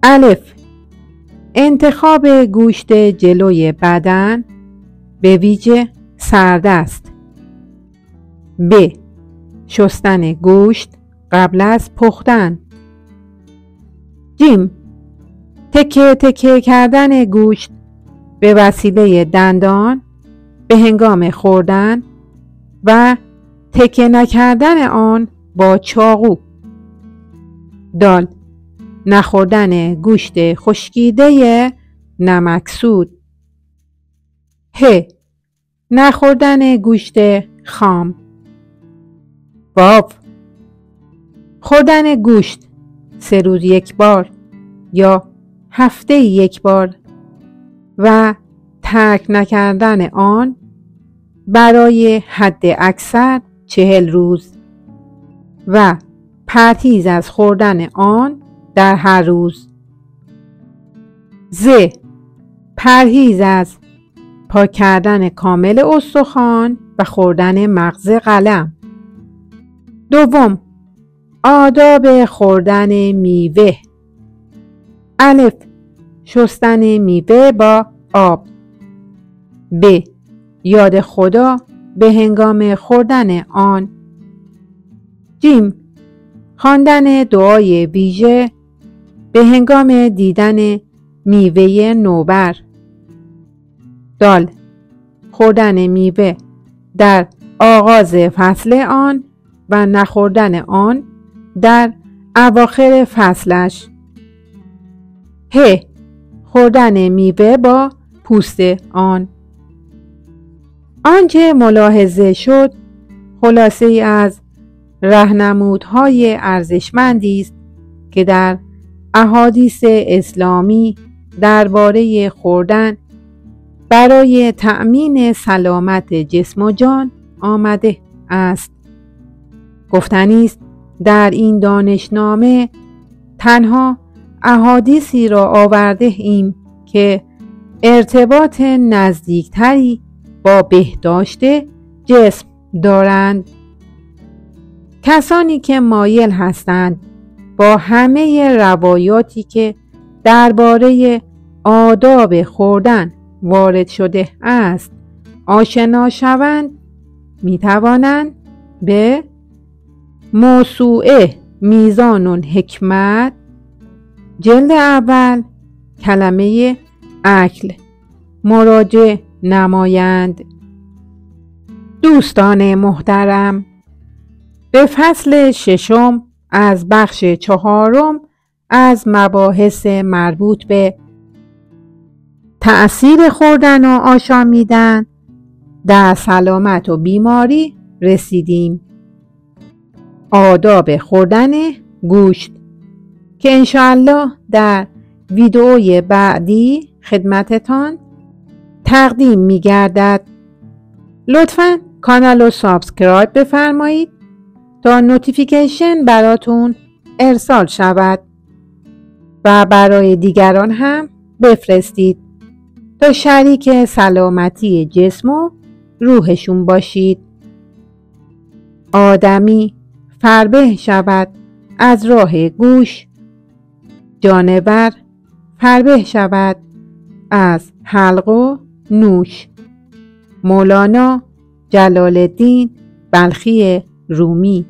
Speaker 1: الف. انتخاب گوشت جلوی بدن، به ویژه سرد است. ب. شستن گوشت قبل از پختن. ج. تکه تکه کردن گوشت به وسیله دندان به هنگام خوردن و تکه نکردن آن با چاقو. د. نخوردن گوشت خشکیده نمکسود. ه. نخوردن گوشت خام. واو. خوردن گوشت 3 روز یک بار یا هفته یک بار و ترک نکردن آن برای حد اکثر 40 روز و پرهیز از خوردن آن در هر روز. ز. پرهیز از پاک کردن کامل استخوان و خوردن مغز قلم. 2. آداب خوردن میوه. الف. شستن میوه با آب. ب. یاد خدا به هنگام خوردن آن. ج. خواندن دعای ویژه به هنگام دیدن میوه نوبر. د. خوردن میوه در آغاز فصل آن و نخوردن آن در اواخر فصلش. ه. خوردن میوه با پوست آن. آنچه ملاحظه شد خلاصه ای از راهنمودهای ارزشمندی است که در احادیث اسلامی درباره خوردن برای تأمین سلامت جسم و جان آمده است. گفتنی است در این دانشنامه تنها احادیثی را آورده ایم که ارتباط نزدیکتری با بهداشت جسم دارند. کسانی که مایل هستند با همه روایاتی که درباره آداب خوردن وارد شده است آشنا شوند می توانند به موسوعه میزان الحکمت جلد اول کلمه اکل مراجعه نمایند. دوستان محترم، به فصل 6 از بخش 4 از مباحث مربوط به تأثیر خوردن و آشامیدن در سلامت و بیماری رسیدیم. آداب خوردن گوشت که انشاءالله در ویدئوی بعدی خدمتتان تقدیم می گردد. لطفاً کانال رو سابسکرایب بفرمایید تا نوتیفیکیشن براتون ارسال شود و برای دیگران هم بفرستید تا شریک سلامتی جسم و روحشون باشید. آدمی فربه شود از راه گوش، جانور فربه شود از حلق و نوش. مولانا جلال الدین بلخی رومی.